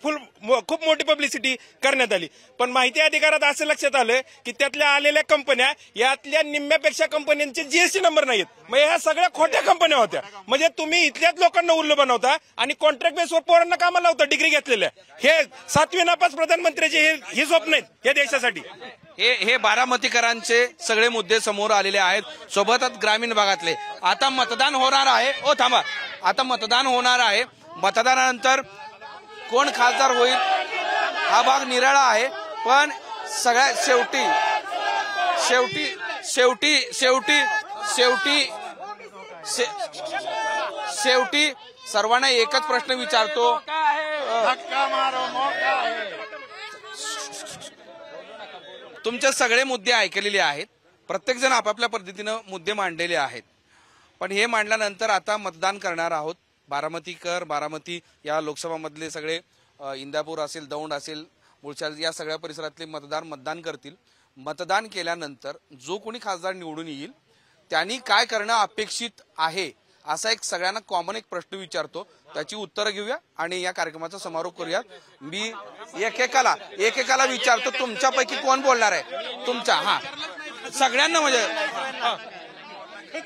खूप मोठी पब्लिसिटी करण्यात आली. पण माहिती अधिकारात असं लक्षात आलं की त्यातल्या आलेल्या कंपन्या यातल्या निम्म्यापेक्षा कंपन्यांचे जीएसटी नंबर नाहीत. मग ह्या सगळ्या खोट्या कंपन्या होत्या. म्हणजे तुम्ही इथल्याच लोकांना उल्लू बनवता आणि कॉन्ट्रॅक्ट बेसवर पोरांना कामाला लावता डिग्री घेतलेल्या. हे 7वी नापास प्रधानमंत्र्याचे हे स्वप्न आहेत या देशासाठी. हे बारामतीकरांचे सगळे मुद्दे समोर आलेले आहेत, सोबतच ग्रामीण भागातले. आता मतदान होणार आहे. आता मतदान होणार आहे. मतदानानंतर कोण खासदार होईल हा भाग निराळा आहे, पण सगळ्यात शेवटी शेवटी शेवटी शेवटी शेवटी शेवटी सर्वांना एकच प्रश्न विचारतो, तुमचे सगळे मुद्दे ऐकलेले आहेत, प्रत्येक जण आपापल्या पद्धतीनं मुद्दे मांडलेले आहेत, पण हे मांडल्यानंतर आता मतदान करणार आहोत. बारामतीकर, बारामती या लोकसभामधले सगळे इंदापूर असेल, दौंड असेल, मुळशीवरून या सगळ्या परिसरातले मतदार मतदान करतील. मतदान केल्यानंतर जो कोणी खासदार निवडून येईल त्यांनी काय करणं अपेक्षित आहे असा एक सगळ्यांना कॉमन एक प्रश्न विचारतो, त्याची उत्तरं घेऊया आणि या कार्यक्रमाचा समारोप करूया. मी एकेकाला विचारतो, तुमच्यापैकी कोण बोलणार आहे? तुमच्या सगळ्यांना म्हणजे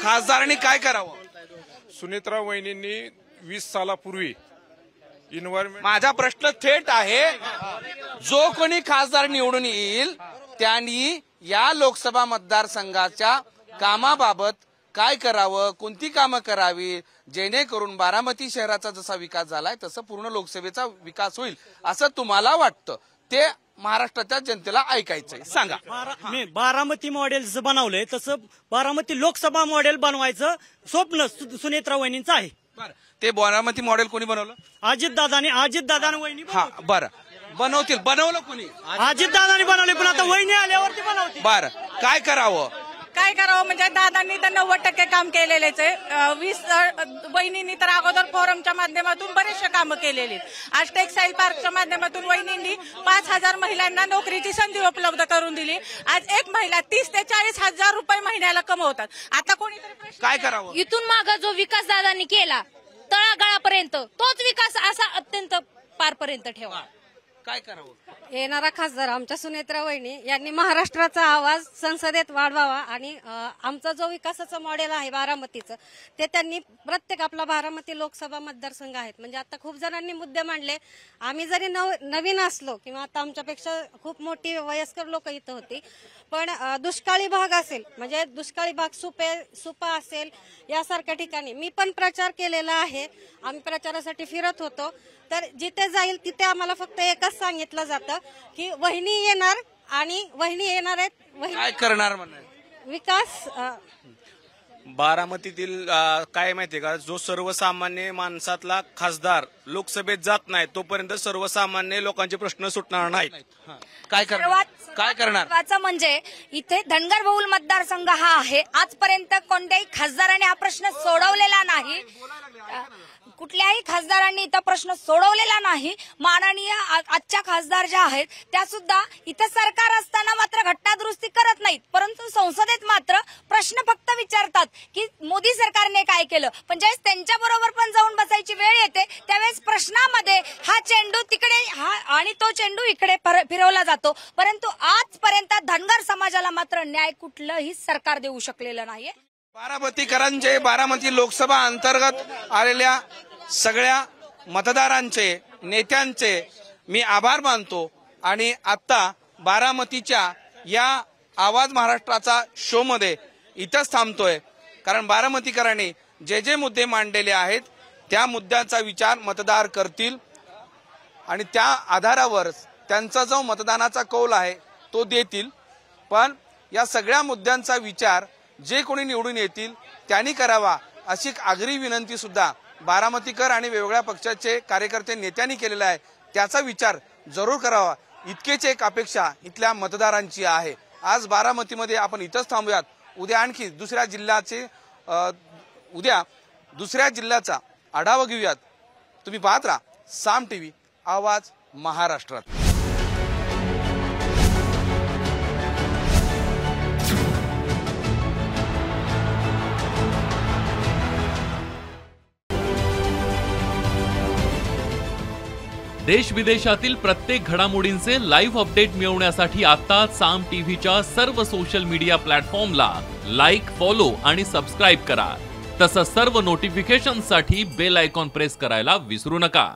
खासदारांनी काय करावं? सुनेत्रा वहिनींनी 20 सालापूर्वी इन्व्हायरमेंट, माझा प्रश्न थेट आहे, जो कोणी खासदार निवडून येईल त्यांनी या लोकसभा मतदारसंघाच्या कामाबाबत काय करावं, कोणती कामं करावी, जेणेकरून बारामती शहराचा जसा विकास झालाय तसं पूर्ण लोकसभेचा विकास होईल असं तुम्हाला वाटतं? ते महाराष्ट्राच्या जनतेला ऐकायचंय. सांगा. मी बारामती मॉडेल जसं बनवलंय तसं बारामती लोकसभा मॉडेल बनवायचं स्वप्न सुनेत्रा वहिनींचं आहे. ते बारामती मॉडेल कोणी बनवलं? अजितदादाने वहिनी. बरं, बनवलं कोणी? अजितदादांनी बनवले, पण आता वहिनी आल्यावरती बनवते. बरं, काय करावं म्हणजे दादांनी तर 90% काम केलेलेच आहे. 20 वहिनींनी तर अगोदर फोरमच्या माध्यमातून बरेचसे कामं केलेली. आज टेक्सटाईल पार्कच्या माध्यमातून वहिनींनी 5,000 महिलांना नोकरीची संधी उपलब्ध करून दिली. आज एक महिला 30 ते 40,000 रुपये महिन्याला कमवतात. आता कोणीतरी काय करावं? इथून मागे जो विकास दादांनी केला तळागाळापर्यंत, तोच विकास असा अत्यंत पारपर्यंत ठेवा. काय करावं? येणारा खासदार आमच्या सुनेत्रा वहिनी यांनी महाराष्ट्राचा आवाज संसदेत वाढवावा आणि आमचा जो विकासाचं मॉडेल आहे बारामतीचं ते त्यांनी प्रत्येक आपला बारामती लोकसभा मतदारसंघ आहेत म्हणजे आता खूप जणांनी मुद्दे मांडले. आम्ही जरी नवीन असलो किंवा आता आमच्यापेक्षा खूप मोठी वयस्कर लोक इथं होती, पण दुष्काळी भाग असेल म्हणजे दुष्काळी भाग सुपा असेल यासारख्या ठिकाणी मी पण प्रचार केलेला आहे. आम्ही प्रचारासाठी फिरत होतो, तर जिथे जाईल तिथे आम्हाला फक्त एकच सांगितलं जातं की वहिनी येणार आणि वहिनी येणार आहेत. काय करणार विकास बारामतीतील काय माहितीये का, जो सर्वसामान्य माणसातला खासदार लोकसभेत जात नाही तोपर्यंत सर्वसामान्य लोकांचे प्रश्न सुटणार नाहीत. काय करणार म्हणजे इथे धनगर बहुल मतदारसंघ हा आहे. आजपर्यंत कोणत्याही खासदाराने हा प्रश्न सोडवलेला नाही. कुठल्याही खासदारांनी इथं प्रश्न सोडवलेला नाही. माननीय आजच्या खासदार ज्या आहेत त्या सुद्धा इथं सरकार असताना मात्र घटना दुरुस्ती करत नाहीत, परंतु संसदेत मात्र प्रश्न फक्त विचारतात की मोदी सरकारने काय केलं. पण ज्यावेळेस त्यांच्या बरोबर पण जाऊन बसायची वेळ येते त्यावेळेस प्रश्नामध्ये हा चेंडू तिकडे आणि तो चेंडू इकडे फिरवला जातो. परंतु आजपर्यंत धनगर समाजाला मात्र न्याय कुठलंही सरकार देऊ शकलेलं नाहीये. बारामतीकरांचे, बारामती लोकसभा अंतर्गत आलेल्या सगळ्या मतदारांचे, नेत्यांचे मी आभार मानतो आणि आता बारामतीच्या या आवाज महाराष्ट्राचा शो मध्ये इथंच थांबतोय, कारण बारामतीकरांनी जे जे मुद्दे मांडलेले आहेत त्या मुद्द्यांचा विचार मतदार करतील आणि त्या आधारावर त्यांचा जो मतदानाचा कौल आहे तो देतील. पण या सगळ्या मुद्द्यांचा विचार जे कोणी निवडून येतील त्यांनी करावा अशी आग्रही विनंती सुद्धा बारामतीकर आणि वेगवेगळ्या पक्षाचे कार्यकर्ते नेत्यांनी केलेला आहे. त्याचा विचार जरूर करावा इतकेच एक अपेक्षा इथल्या मतदारांची आहे. आज बारामतीमध्ये आपण इथंच थांबूयात. उद्या आणखी दुसऱ्या जिल्ह्याचा आढावा घेऊयात. तुम्ही पाहत राहा साम टीव्ही, आवाज महाराष्ट्रात. देश विदेशातील प्रत्येक घडामोडींचे लाईव्ह अपडेट मिळवण्यासाठी आता साम टीव्हीच्या सर्व सोशल मीडिया प्लॅटफॉर्मला लाईक, फॉलो आणि सबस्क्राईब करा. तसंच सर्व नोटिफिकेशनसाठी बेल आयकॉन प्रेस करायला विसरू नका.